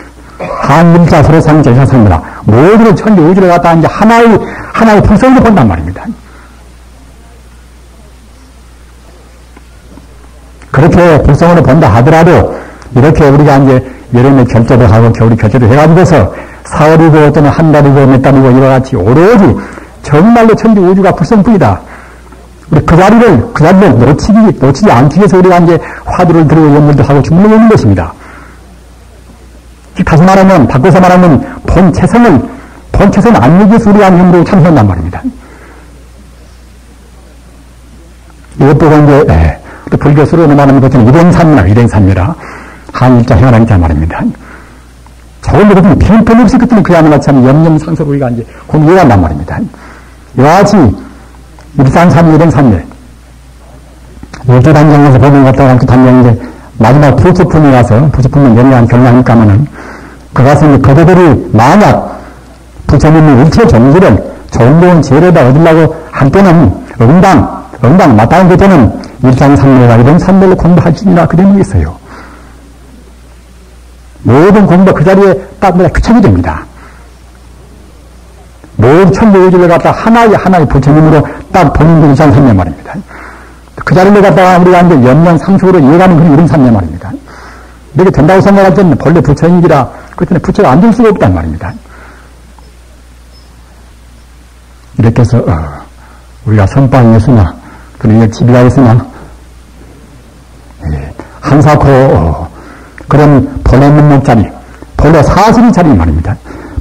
한일자 서로상자 일상산미라 모두를 천지 우주를 갖다 이제 하나의 불성으로 본단 말입니다. 그렇게 불성으로 본다 하더라도 이렇게 우리가 이제 여름에 결제도 하고 겨울에 결제도 해가지고서 사월이고 또는 한 달이고 몇 달이고 이와 같이 오로지 정말로 천지 우주가 불성뿐이다. 우리 그 자리를 놓치지 않기 위해서 우리가 이제 화두를 들고 연물도 하고 주문을 외우는 것입니다. 다시 말하면, 바꿔서 말하면, 본체성을 안 얘기해서 우리가 연물을 참선한단 말입니다. 이것도 이제, 또 불교수로 말하는 것은 일행산미라. 한일자, 해화랑자 말입니다. 저건 그것은 빈편 없이 그때는 그야말로 참 염염상서로 우리가 이제 공부해간단 말입니다. 이와 같이 일산산미, 일행산미. 일조단정에서 보면 갔다가 그 단정 이제 마지막 부처품에 가서 부처품은 연례한 경량이니까 하면은 그것은 그대들이 만약 부처님이 일체 종지를 좋은 좋은 재료에다 얻으려고 할 때는 응당 마땅한 그때는 일산산미가 일행산미를 공부할지니라 그 점이 있어요. 모든 공부가 그 자리에 딱 규칙이 됩니다. 모든 천지우주를 갖다 하나의 부처님으로 딱 보는 게 일산산미 말입니다. 그 자리를 갖다가 우리가 이제 연명상속으로 이어가는 그런 일행산미 말입니다. 이렇게 된다고 생각할 때는 본래 부처인지라 그때는 부처가 안 될 수가 없단 말입니다. 이렇게 해서 우리가 선방이었으나, 그리고 집이가였으나, 한사코, 그런 본의 문자리, 본의 사실의 자리 말입니다.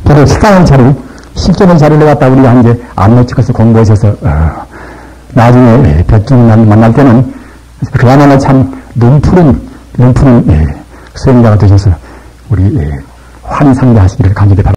본의 실상의 자리, 실존의 자리를 갖다 우리가 이제 안내측에서 공부하셔서, 나중에 백중만 만날 때는 그야말로 참 눈푸른 수행자가 되셔서 우리 환상대하시기를 간절히 바랍니다.